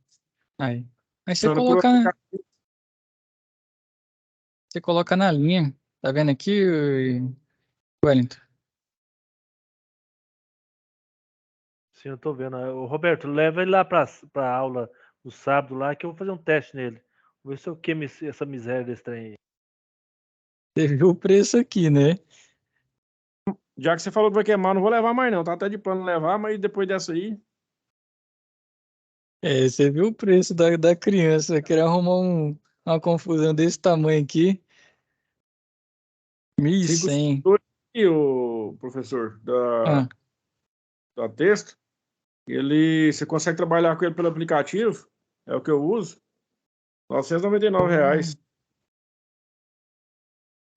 Aí. Aí você Funciona por coloca, aplicativo. você coloca na linha. Tá vendo aqui, Wellington? Sim, eu tô vendo. Ô, Roberto, leva ele lá pra aula no sábado lá, que eu vou fazer um teste nele. Vou ver se eu queimo essa miséria desse trem aí. Você viu o preço aqui, né? Já que você falou que vai queimar, não vou levar mais não. Tá até de plano levar, mas depois dessa aí, Você viu o preço da criança. Querer arrumar uma confusão desse tamanho aqui. 5 1.100. sensores e o professor Ah, da Texto, você consegue trabalhar com ele pelo aplicativo, é o que eu uso, R$ 999.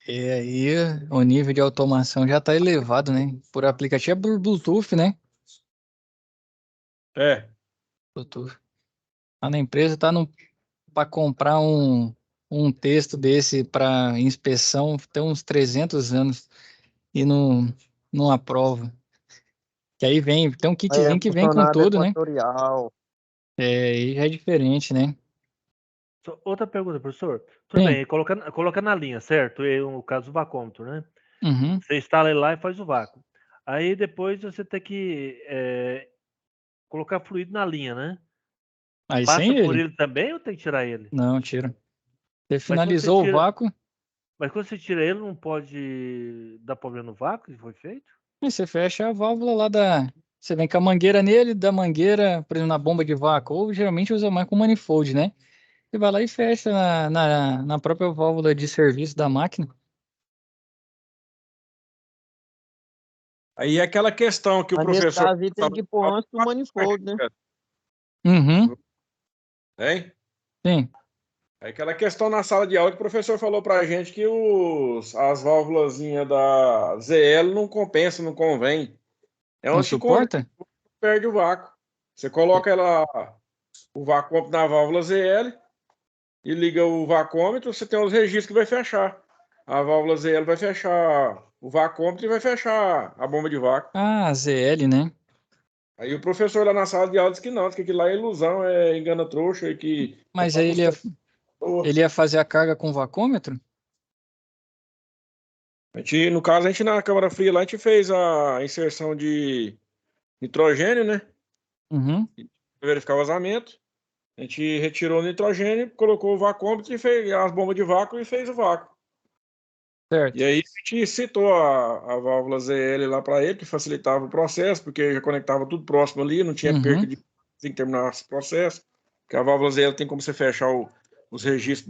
aí o nível de automação já tá elevado, né? Por aplicativo é por Bluetooth, né? É, Bluetooth. Lá na empresa tá para comprar um texto desse para inspeção tem uns 300 anos e não aprova. Que aí tem um Aí é kitzinho que vem com funcionário tudo, né? equatorial. Aí já é diferente, né? Outra pergunta, professor. Tudo Sim. bem, coloca na linha, certo? No caso, o vacômetro, né? Uhum. Você instala ele lá e faz o vácuo. Aí depois você tem que colocar fluido na linha, né? Aí Passa sem por ele? ele também ou tem que tirar ele? Não, tira. Você Mas quando você finalizou o tira, vácuo, mas quando você tira ele, não pode dar problema no vácuo que foi feito? aí você fecha a válvula lá da. Você vem com a mangueira nele, da mangueira, por exemplo, na bomba de vácuo, ou geralmente usa mais com manifold, né? Você vai lá e fecha na própria válvula de serviço da máquina. aí é aquela questão que o Mas nesse professor caso aí tem que pôr antes do manifold, né? Uhum, hein? sim. É aquela questão na sala de aula que o professor falou pra gente que as válvulazinhas da ZL não compensa, não convém. É Não onde que convém, suporta? perde o vácuo. Você coloca o vacômetro na válvula ZL e liga o vacômetro, você tem os registros que vai fechar. A válvula ZL vai fechar o vacômetro e vai fechar a bomba de vácuo. Ah, ZL, né? Aí o professor lá na sala de aula disse que não, disse que aquilo lá é ilusão, é engana trouxa e que é Mas para aí ele ia, custar. ele ia fazer a carga com vacômetro? No caso, a gente na câmara fria lá, a gente fez a inserção de nitrogênio, né? Uhum, Pra verificar o vazamento. A gente retirou o nitrogênio, colocou o vacômetro e fez as bombas de vácuo e fez o vácuo. E certo. aí a gente citou a válvula ZL lá para ele, que facilitava o processo, porque já conectava tudo próximo ali, não tinha perca Uhum, de tem que terminar esse processo. Porque a válvula ZL tem como você fechar os registros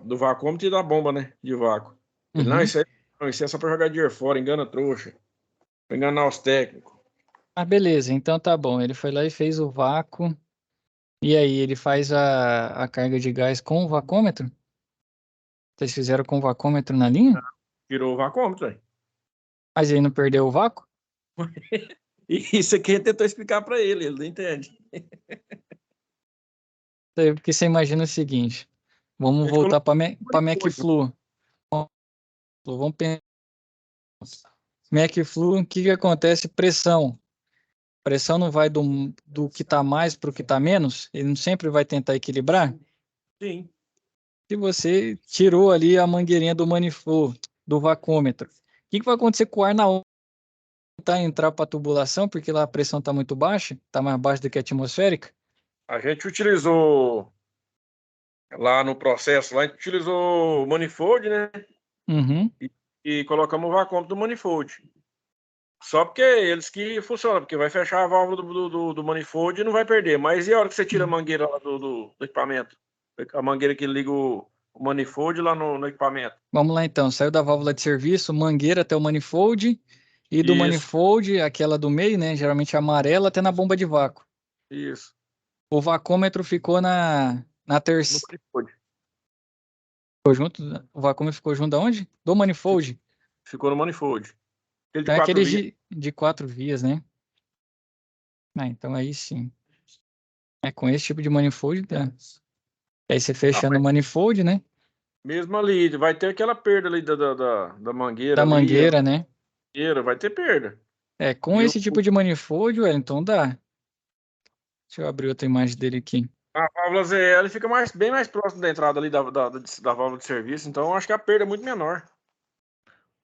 do vacômetro e da bomba, né? De vácuo. Ele, não, uhum. isso é só para jogar dinheiro fora, engana trouxa, pra enganar os técnicos. Ah, beleza, então tá bom. Ele foi lá e fez o vácuo. E aí, ele faz a carga de gás com o vacômetro? Vocês fizeram com o vacômetro na linha? Tirou o vacômetro, aí. Mas aí não perdeu o vácuo? E isso aqui a gente tentou explicar para ele não entende. Porque você imagina o seguinte, A vamos gente voltar colocou para manifold, McFlu. Vamos pensar. McFlu, o que que acontece? Pressão. Pressão não vai do que está mais para o que está menos? Ele não sempre vai tentar equilibrar? sim. Se você tirou ali a mangueirinha do manifold, do vacômetro, o que que vai acontecer com o ar na hora que tá entrar para a tubulação, porque lá a pressão está muito baixa, está mais baixa do que a atmosférica? A gente utilizou lá no processo, lá a gente utilizou o manifold, né? Uhum. E colocamos o vacômetro do manifold. Só porque eles que funcionam, porque vai fechar a válvula do manifold e não vai perder. Mas e a hora que você tira a mangueira lá do equipamento? A mangueira que liga o manifold lá no equipamento. Vamos lá então, saiu da válvula de serviço, mangueira até o manifold, e do Isso, manifold, aquela do meio, né, geralmente amarela, até na bomba de vácuo. isso. O vacômetro ficou na No terceira. manifold. Ficou junto? O vacômetro ficou junto aonde? Do manifold. Ficou no manifold. Aquele de Então é quatro aquele vias. de 4 vias, né? Ah, então aí sim. É com esse tipo de manifold, tá? Aí você Ah, fechando o mas manifold, né? mesmo ali, vai ter aquela perda ali da mangueira Da ali, a mangueira, né? mangueira, vai ter perda. É, com E esse tipo de manifold, Wellington, dá. Deixa eu abrir outra imagem dele aqui. a válvula ZL fica bem mais próximo da entrada ali da válvula de serviço, então eu acho que a perda é muito menor.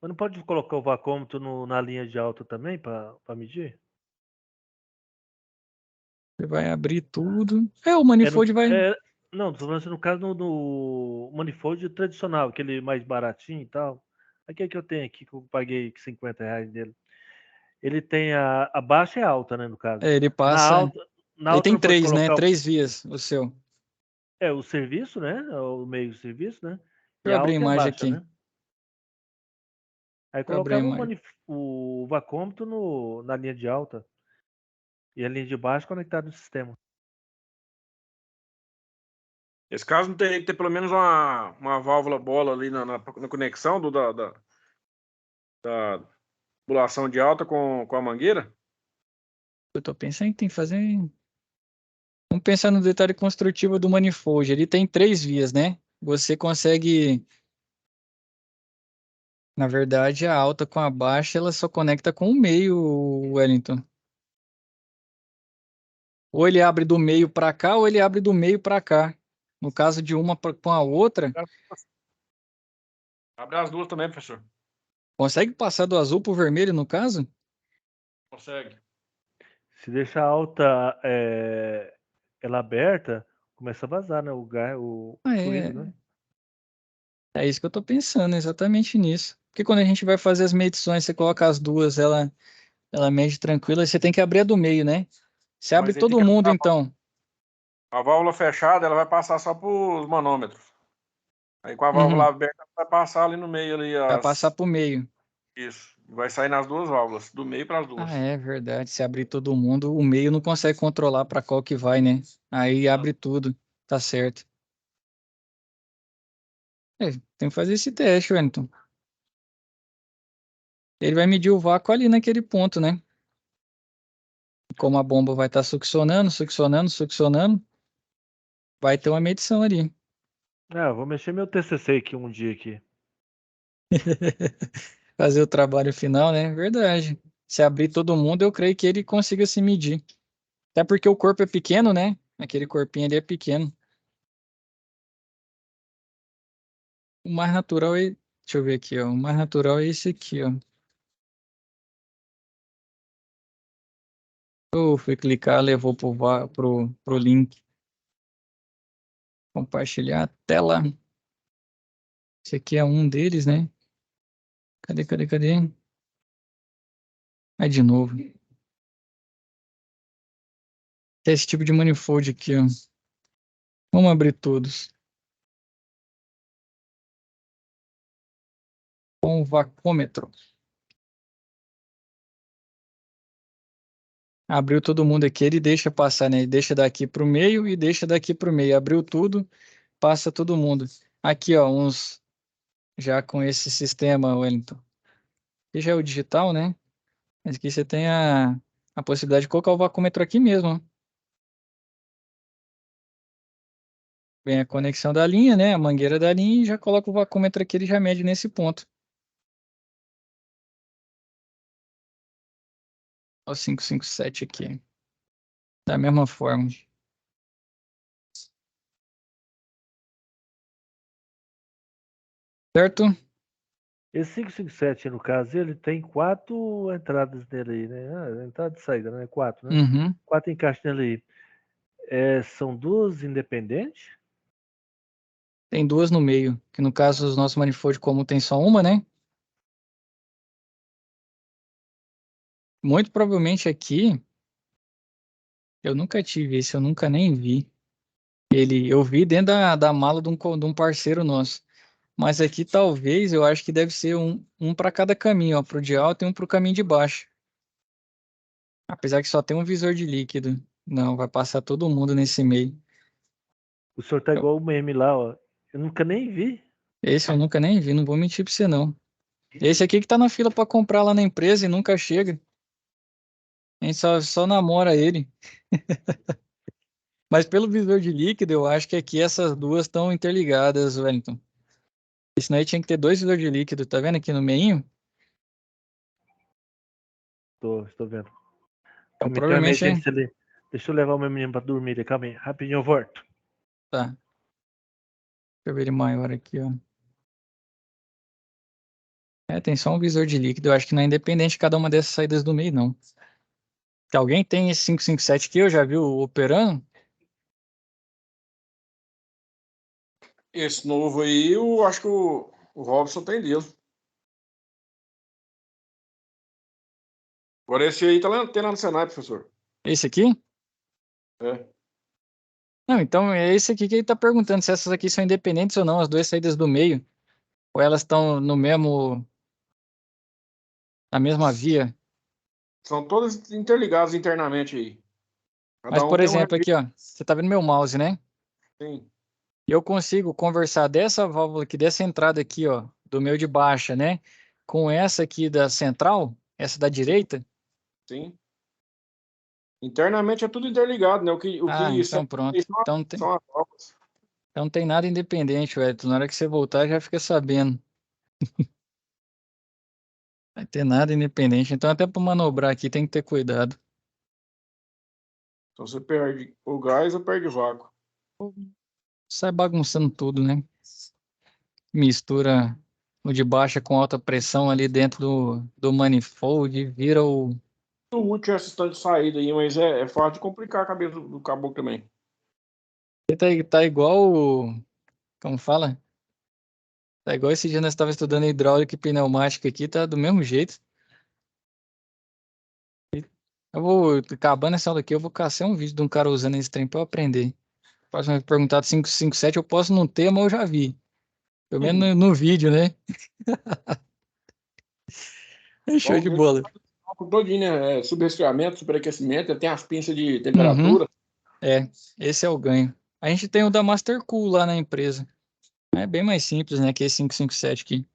Mas não pode colocar o vacômetro na linha de alta também para medir? Você vai abrir tudo. É, o É no, manifold vai. é, não, tô falando assim, no caso no manifold tradicional, aquele mais baratinho e tal. Aquele que eu tenho aqui, que eu paguei R$ 50 dele. Ele tem a baixa e a alta, né, no caso. Ele Na passa. alta, na Ele alta tem não pode três, né? colocar 3 vias, o seu. Deixa o serviço, né? O meio do serviço, né? E eu a abrir a alta e a imagem baixa, aqui. né? Aí Deixa eu abrir a colocava imagem. o vacômetro na linha de alta e a linha de baixo conectada no sistema. Nesse caso, não teria que ter pelo menos uma válvula bola ali na conexão da tubulação de alta com a mangueira? Eu tô pensando que tem que fazer. Vamos pensar no detalhe construtivo do manifold. Ele tem 3 vias, né? Você consegue. Na verdade, a alta com a baixa, ela só conecta com o meio, Wellington. Ou ele abre do meio para cá, ou ele abre do meio para cá. No caso de uma com a outra, Abre as duas também, professor. consegue passar do azul para o vermelho, no caso? Consegue. Se deixar a alta ela aberta, começa a vazar, né? O gás, o Ah, fluido, né? é isso que eu tô pensando, exatamente nisso. Porque quando a gente vai fazer as medições, você coloca as duas, ela mede tranquila, você tem que abrir a do meio, né? Você abre Mas aí tem todo que mundo, então. a válvula fechada, ela vai passar só para os manômetros. Aí com a válvula Uhum. aberta, vai passar ali no meio ali Vai passar pro meio. Isso. Vai sair nas duas válvulas, do meio para as Ah, duas. é verdade. Se abrir todo mundo, o meio não consegue controlar para qual que vai, né? Aí Não. abre tudo. Tá certo. É, tem que fazer esse teste, Wellington. Ele vai medir o vácuo ali naquele ponto, né? Como a bomba vai estar succionando, succionando, succionando, vai ter uma medição ali. Ah, vou mexer meu TCC aqui um dia aqui. Fazer o trabalho final, né? Verdade. Se abrir todo mundo, eu creio que ele consiga se medir. Até porque o corpo é pequeno, né? Aquele corpinho ali é pequeno. O mais natural é. Deixa eu ver aqui, ó. O mais natural é esse aqui, ó. Eu fui clicar, levou pro link. Compartilhar a tela. Esse aqui é um deles, né? Cadê? Aí de novo. É esse tipo de manifold aqui, ó. Vamos abrir todos. Com o vacômetro. Abriu todo mundo aqui, ele deixa passar, né? Ele deixa daqui para o meio e deixa daqui para o meio. Abriu tudo, passa todo mundo. Aqui, ó, uns já com esse sistema, Wellington. Aqui já é o digital, né? Mas aqui você tem a possibilidade de colocar o vacúmetro aqui mesmo, ó. Vem a conexão da linha, né? A mangueira da linha e já coloca o vacúmetro aqui, ele já mede nesse ponto. Ó, o 557 aqui. Da mesma forma. Certo? Esse 557, no caso, ele tem 4 entradas nele aí, né? Entrada e saída, né? 4, né? Uhum. 4 encaixes nele aí. São 2 independentes? Tem duas no meio, que no caso os nossos manifold comum tem só uma, né? Muito provavelmente aqui, eu nunca tive esse, eu nunca nem vi. Eu vi dentro da mala de um parceiro nosso. Mas aqui talvez eu acho que deve ser um para cada caminho, ó, pro de alto e um pro caminho de baixo. Apesar que só tem um visor de líquido. Não, vai passar todo mundo nesse meio. O senhor tá igual o meme lá, ó. Eu nunca nem vi. Esse eu nunca nem vi, não vou mentir pra você não. Esse aqui que tá na fila para comprar lá na empresa e nunca chega. A gente só namora ele. Mas pelo visor de líquido, eu acho que aqui essas duas estão interligadas, Wellington. Senão aí tinha que ter dois visores de líquido, tá vendo aqui no meio? Estou vendo. Então Calma aí, tem uma provavelmente emergência ali. Deixa eu levar o meu menino pra dormir ali. Calma aí, rapidinho eu volto. tá. Deixa eu ver ele maior aqui, ó. Tem só um visor de líquido. Eu acho que não é independente de cada uma dessas saídas do meio, não. Se alguém tem esse 557 aqui, eu já vi operando. Esse novo aí, eu acho que o Robson tem dele. Agora esse aí tem lá no Senai, professor. Esse aqui? É. Não, então é esse aqui que ele tá perguntando se essas aqui são independentes ou não, as duas saídas do meio. Ou elas estão na mesma via. São todas interligadas internamente aí. Mas, Cada um por tem um exemplo, registro. aqui, ó. Você tá vendo meu mouse, né? Sim. E eu consigo conversar dessa válvula aqui, dessa entrada aqui, ó, do meu de baixa, né? Com essa aqui da central, essa da direita. Sim. Internamente é tudo interligado, né? O Ah, que então separa pronto. Então são as válvulas. não tem nada independente, velho. Na hora que você voltar, já fica sabendo. Vai ter nada independente. Então, até para manobrar aqui, tem que ter cuidado. Então você perde o gás ou perde o vácuo. Sai bagunçando tudo, né? Mistura o de baixa com alta pressão ali dentro do manifold, vira o. Muito útil essa estação de saída aí, mas é fácil de complicar a cabeça do caboclo também. Tá igual. Como fala? Tá igual esse dia nós estávamos estudando hidráulica e pneumática aqui, tá do mesmo jeito. Eu vou, acabando essa aula aqui, eu vou caçar um vídeo de um cara usando esse trem para eu aprender. Próxima vez perguntar do 557, eu posso não ter, mas eu já vi. Pelo menos no vídeo, né? É show de Bom, bola. todinho, né? Subresfriamento, superaquecimento, tem as pinças de Uhum. temperatura. Esse é o ganho. A gente tem o da Master Cool lá na empresa. É bem mais simples, né? Que esse 557 aqui.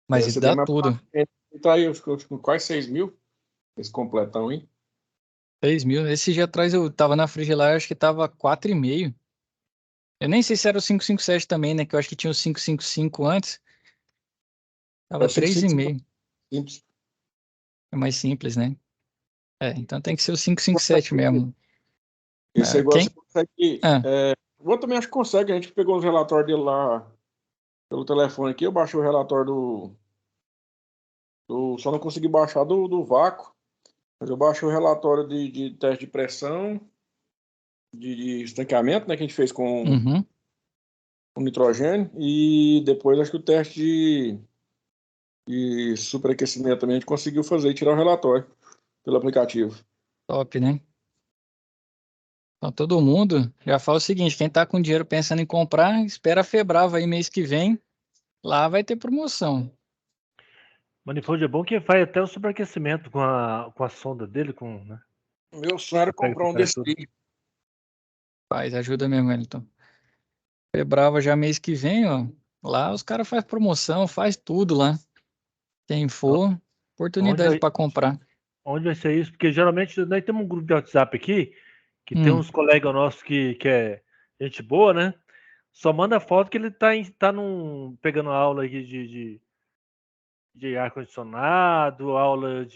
Mas Deve ele ser bem dá mais tudo. barato. Tá aí, eu fico com quase 6 mil. Esse completão, hein? 3.000. Esse dia atrás eu tava na Frigilar, acho que tava 4,5. Eu nem sei se era o 557 também, né? Que eu acho que tinha o 555 antes. É Tava o 555 3,5. simples. É mais simples, né? Então tem que ser o 557 mesmo. Esse agora você Quem? consegue. Ah, O outro também acho que consegue. A gente pegou os relatórios dele lá pelo telefone aqui. Eu baixei o relatório só não consegui baixar do vácuo. Mas eu baixei o relatório de teste de pressão, de estanqueamento, né? Que a gente fez uhum. com nitrogênio. E depois acho que o teste de superaquecimento também a gente conseguiu fazer e tirar o relatório pelo aplicativo. Top, né? Então todo mundo já fala o seguinte: quem tá com dinheiro pensando em comprar, espera a Febrava aí mês que vem. Lá vai ter promoção. Manifold é bom que faz até o superaquecimento com a sonda dele, né? Meu sonho era Pega a comprar um desse temperatura. aí. Faz, ajuda mesmo, Wellington. Febrava já mês que vem, ó. Lá os caras fazem promoção, faz tudo lá. Quem for, Onde oportunidade vai, para comprar. onde vai ser isso? Porque geralmente nós temos um grupo de WhatsApp aqui que tem Hum, uns colegas nossos que é gente boa, né? Só manda foto que ele tá pegando aula aqui de ar-condicionado, aula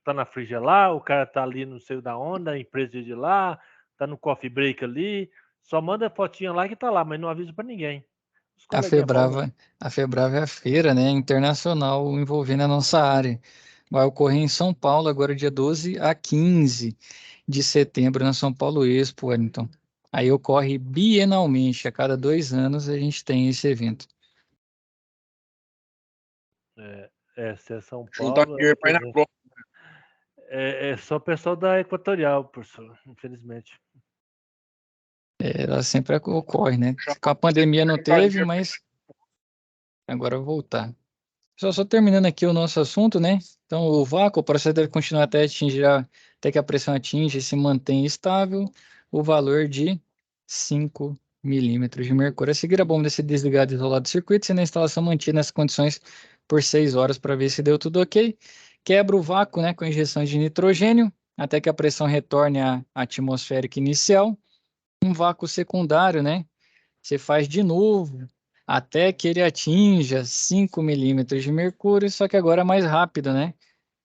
tá na Frigelar, o cara tá ali não sei da onda, a empresa de lá, tá no coffee break ali, só manda fotinha lá que tá lá, mas não avisa para ninguém. Os a coleguinha bom, né? Febrava, a Febrava é a feira, né, internacional envolvendo a nossa área. Vai ocorrer em São Paulo agora dia 12 a 15 de setembro na São Paulo Expo, Wellington. Aí ocorre bienalmente, a cada 2 anos a gente tem esse evento. Se é São Juntar Paulo, dinheiro pra ir na prova. é só o pessoal da Equatorial, professor, infelizmente. Ela sempre ocorre, né? Com a pandemia não teve, mas agora vai voltar. Só terminando aqui o nosso assunto, né? Então, o vácuo, o processo deve continuar até que a pressão atinja e se mantenha estável o valor de 5 milímetros de mercúrio. A seguir, a bomba deve ser desligada e isolada do circuito, sendo a instalação mantida nessas condições por 6 horas para ver se deu tudo ok. Quebra o vácuo, né, com injeção de nitrogênio, até que a pressão retorne à atmosférica inicial. Um vácuo secundário, né? Você faz de novo até que ele atinja 5 milímetros de mercúrio, só que agora é mais rápido, né?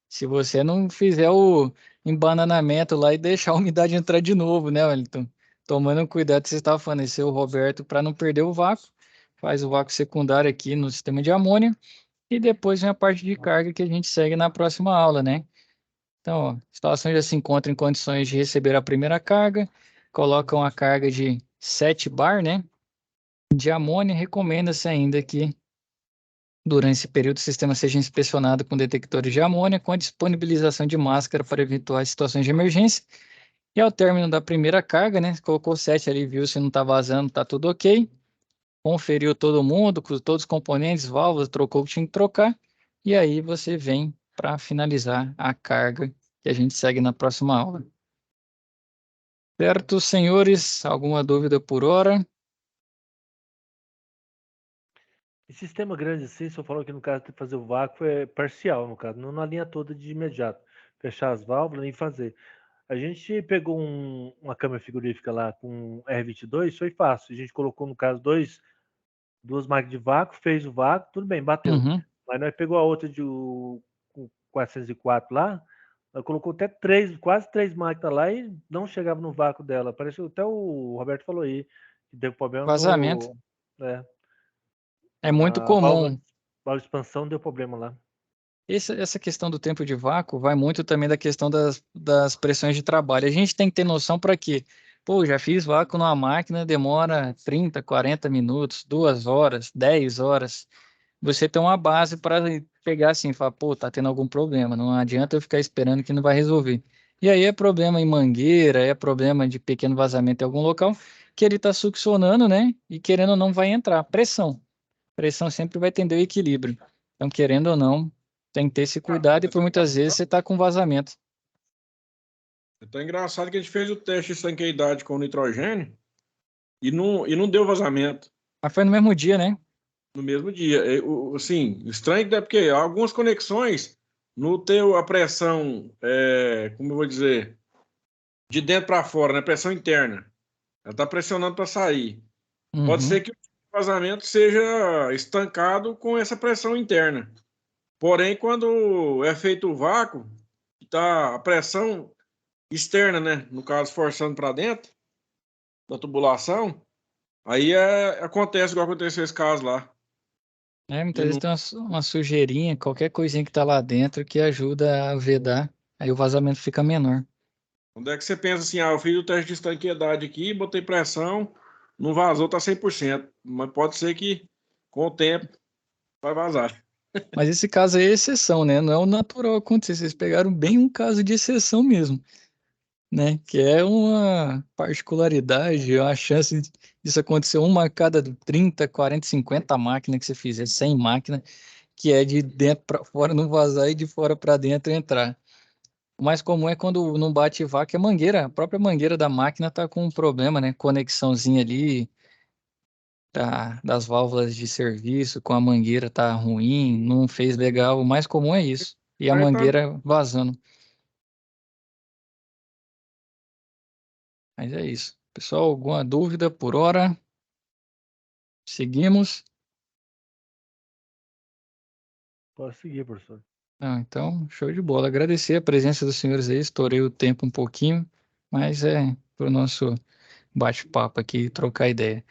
Se você não fizer o embananamento lá e deixar a umidade entrar de novo, né, Wellington? Tomando cuidado que você estava falando, esse é o Roberto, para não perder o vácuo. Faz o vácuo secundário aqui no sistema de amônia e depois vem a parte de carga que a gente segue na próxima aula, né? Então, ó, a instalação já se encontra em condições de receber a primeira carga, colocam a carga de 7 bar, né? De amônia, recomenda-se ainda que durante esse período o sistema seja inspecionado com detectores de amônia, com a disponibilização de máscara para eventuais situações de emergência. E ao término da primeira carga, né, colocou 7 ali, viu se não está vazando, está tudo ok. Conferiu todo mundo, com todos os componentes, válvulas, trocou o que tinha que trocar. E aí você vem para finalizar a carga que a gente segue na próxima aula. Certo, senhores? Alguma dúvida por hora? E sistema grande assim, só falou que no caso de fazer o vácuo é parcial, no caso, não na linha toda de imediato. Fechar as válvulas e fazer. A gente pegou uma câmara frigorífica lá com R22, foi fácil. A gente colocou, no caso, duas máquinas de vácuo, fez o vácuo, tudo bem, bateu. Uhum. Mas nós pegou a outra com 404 lá, nós colocou até quase três máquinas lá e não chegava no vácuo dela. Pareceu até o Roberto falou aí, que deu problema Vazamento. É muito a comum. válvula de expansão deu problema lá. Essa questão do tempo de vácuo vai muito também da questão das pressões de trabalho. A gente tem que ter noção para quê? Pô, já fiz vácuo numa máquina, demora 30, 40 minutos, 2 horas, 10 horas. Você tem uma base para pegar assim, e falar, pô, tá tendo algum problema. Não adianta eu ficar esperando que não vai resolver. E aí é problema em mangueira, é problema de pequeno vazamento em algum local, que ele está succionando, né? E querendo ou não vai entrar. Pressão. Pressão sempre vai tender o equilíbrio. Então, querendo ou não, tem que ter esse cuidado e por muitas vezes você está com vazamento. Então é engraçado que a gente fez o teste de estanqueidade com nitrogênio e não deu vazamento Mas foi no mesmo dia, né? no mesmo dia. Assim, estranho é porque algumas conexões no teu a pressão, como eu vou dizer, de dentro para fora, né? Pressão interna. Ela está pressionando para sair. Pode Uhum. ser que o vazamento seja estancado com essa pressão interna. Porém, quando é feito o vácuo, está a pressão externa, né? No caso, forçando para dentro da tubulação, aí acontece igual aconteceu esse caso lá. Muitas E vezes não, tem uma sujeirinha, qualquer coisinha que está lá dentro que ajuda a vedar, aí o vazamento fica menor. onde é que você pensa assim, eu fiz o teste de estanqueidade aqui, botei pressão, não vazou, tá 100%. Mas pode ser que com o tempo vai vazar. Mas esse caso aí é exceção, né? Não é o natural acontecer. Vocês pegaram bem um caso de exceção mesmo, né? Que é uma particularidade, a chance disso acontecer uma a cada 30, 40, 50 máquinas que você fizer, 100 máquinas, que é de dentro para fora não vazar e de fora para dentro entrar. O mais comum é quando não bate vaca, a própria mangueira da máquina tá com um problema, né? Conexãozinha ali das válvulas de serviço com a mangueira tá ruim, não fez legal. O mais comum é isso. E a Aí tá. mangueira vazando. Mas é isso. Pessoal, alguma dúvida por hora? Seguimos? Pode seguir, professor. Ah, então, show de bola. Agradecer a presença dos senhores aí, estourei o tempo um pouquinho, mas é para o nosso bate-papo aqui, trocar ideia.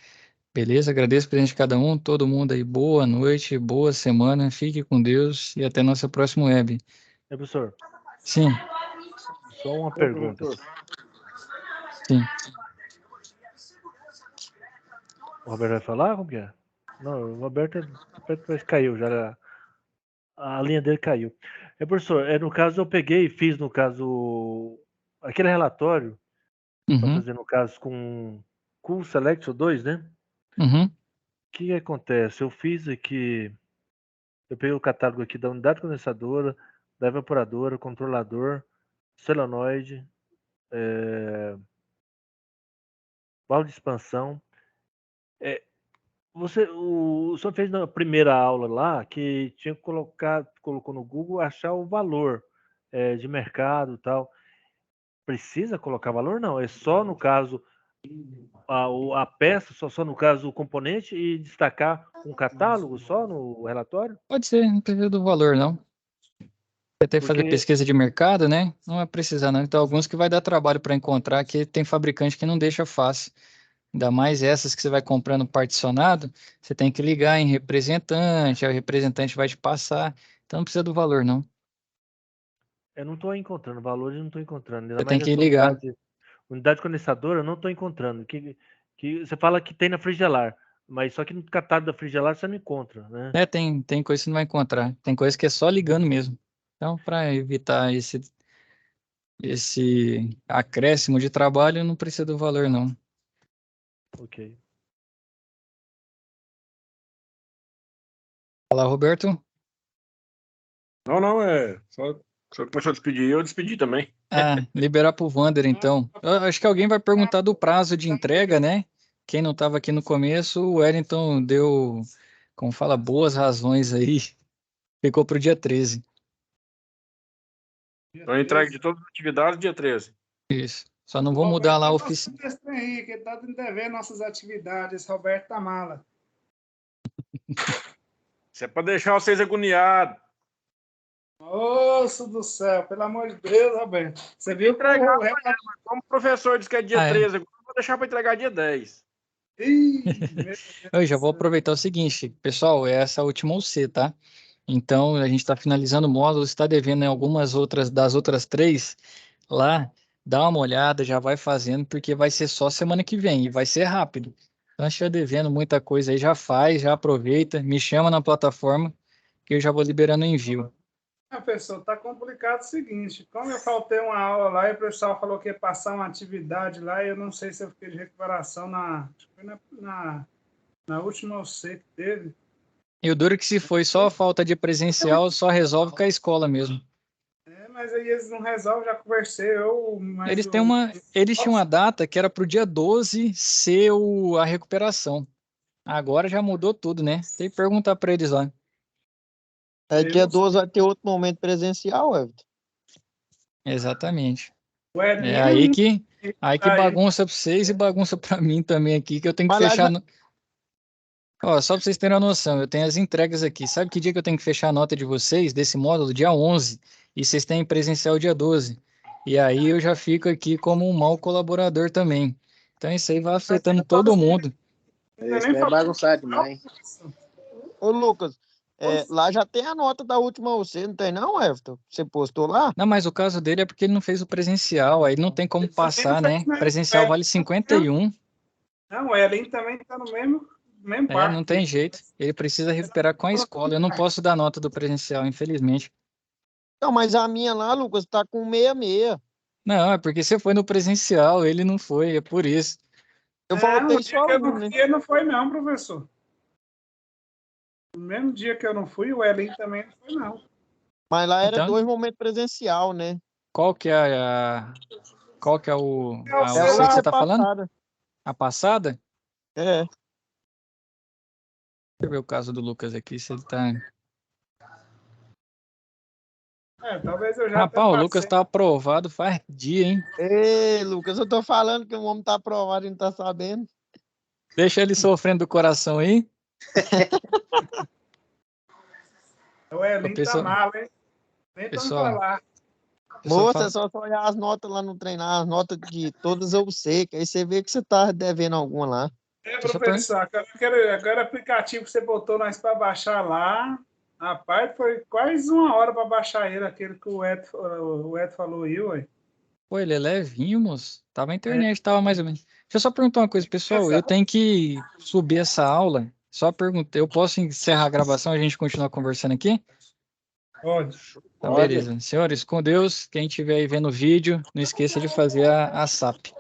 Beleza? Agradeço a presença de cada um, todo mundo aí. Boa noite, boa semana, fique com Deus e até nossa próxima web. Professor, Sim, só uma Ô, pergunta. professor. sim. O Roberto vai falar? Como que é? Não, o Roberto parece que caiu já. A linha dele caiu. Professor, no caso eu peguei e fiz, no caso, aquele relatório para Uhum, fazer, no caso, com Cool Selection 2, né? uhum, O que acontece? Eu fiz aqui, eu peguei o catálogo aqui da unidade condensadora, da evaporadora, controlador, solenoide, válvula de expansão. O senhor fez na primeira aula lá que tinha que colocou no Google achar o valor de mercado e tal. Precisa colocar valor? Não, é só no caso a peça, só no caso o componente e destacar um catálogo só no relatório? pode ser, não precisa do valor, não. Até fazer Porque pesquisa de mercado, né? Não vai precisar, não. Então, alguns que vai dar trabalho para encontrar, que tem fabricante que não deixa fácil. Ainda mais essas que você vai comprando particionado, você tem que ligar em representante, aí o representante vai te passar. Então não precisa do valor, não. eu não estou encontrando valores, não estou encontrando. Ainda Você tem mais que essa ligar. unidade condensadora, eu não estou encontrando. Que você fala que tem na Frigelar, mas só que no catálogo da Frigelar você não encontra, né? É, tem coisa que você não vai encontrar. Tem coisa que é só ligando mesmo. Então, para evitar esse acréscimo de trabalho, não precisa do valor, não. Ok. Fala, Roberto. Não, só começou a despedir, eu despedi também. Ah, liberar para o Wander, então. Eu acho que alguém vai perguntar do prazo de entrega, né? Quem não estava aqui no começo, o Wellington deu, como fala, boas razões aí. Ficou para o dia 13. Então, entregue de todas as atividades, dia 13. Isso. Só não O vou mudar Roberto lá a tá oficina. gostando desse trem aí, que ele tá devendo nossas atividades. Roberto tá mala. Isso é para deixar vocês agoniados. Nossa do céu, pelo amor de Deus, Roberto. Você viu que Entregar o relatório... como o professor disse que é dia Ah, é. 13, agora eu vou deixar para entregar dia 10. Ih, meu Deus Eu do já vou céu. aproveitar o seguinte, pessoal, é essa a última UC, tá? Então, a gente está finalizando o módulo, está devendo em algumas outras, das outras 3 lá, dá uma olhada, já vai fazendo, porque vai ser só semana que vem, e vai ser rápido. Então, se estiver devendo muita coisa aí, já faz, já aproveita, me chama na plataforma, que eu já vou liberando o envio. Professor, tá complicado o seguinte, como eu faltei uma aula lá e o pessoal falou que ia passar uma atividade lá, e eu não sei se eu fiquei de recuperação acho que foi na última UC que teve. E o duro é que se foi só a falta de presencial, só resolve com a escola mesmo. Mas aí eles não resolvem, já conversei, mas Eles tinham uma data que era para o dia 12 ser a recuperação. Agora já mudou tudo, né? Tem que perguntar para eles lá. Dia 12 vai ter outro momento presencial, Everton. Exatamente. o É Elinho aí que aí, bagunça para vocês e bagunça para mim também aqui, que eu tenho que Mas lá fechar. já... Ó, só para vocês terem uma noção, eu tenho as entregas aqui. Sabe que dia que eu tenho que fechar a nota de vocês desse módulo? Dia 11. E vocês têm presencial dia 12. E aí eu já fico aqui como um mau colaborador também. Então isso aí vai afetando todo mundo. Isso é bagunçado demais. Ô, Lucas, lá já tem a nota da última UC, não tem não, Everton? Você postou lá? Não, mas o caso dele é porque ele não fez o presencial, aí não tem como passar, né? Presencial vale 51. Não, o Elinho também está no mesmo É, barco. não tem jeito. Ele precisa recuperar com a escola. Eu não posso dar nota do presencial, infelizmente. Não, mas a minha lá, Lucas, tá com 66. Não, é porque você foi no presencial, ele não foi, é por isso. Eu No faltei dia só que eu um, não né? fui, não foi não, professor. No mesmo dia que eu não fui, o Elinho também não foi, não. Mas lá era Então- 2 momentos presencial, né? Qual que é a o É o a sei É UC lá, que você outra tá falando? passada. A passada? É. Deixa eu ver o caso do Lucas aqui, se ele tá... talvez eu já Rapaz, o Lucas passei. tá aprovado faz dia, hein? Ei, Lucas, eu tô falando que o homem tá aprovado e não tá sabendo. Deixa ele sofrendo do coração aí. O Elinho tá pessoal- mal, hein? Nem pra me pessoal, falar. pessoal Moça, fala- é só você olhar as notas lá no treinar, as notas de todas eu sei, que aí você vê que você tá devendo alguma lá. pessoal Professor, agora o aplicativo que você botou nós para baixar lá, rapaz, foi quase 1 hora para baixar ele, aquele que o Ed falou aí, ué. Pô, ele é levinho, moço. Tava a internet, tava mais ou menos. Deixa eu só perguntar uma coisa, pessoal. Eu tenho que subir essa aula. Só perguntei, eu posso encerrar a gravação e a gente continuar conversando aqui? Pode. Então, Pode. beleza. Senhores, com Deus, quem estiver aí vendo o vídeo, não esqueça de fazer a SAP.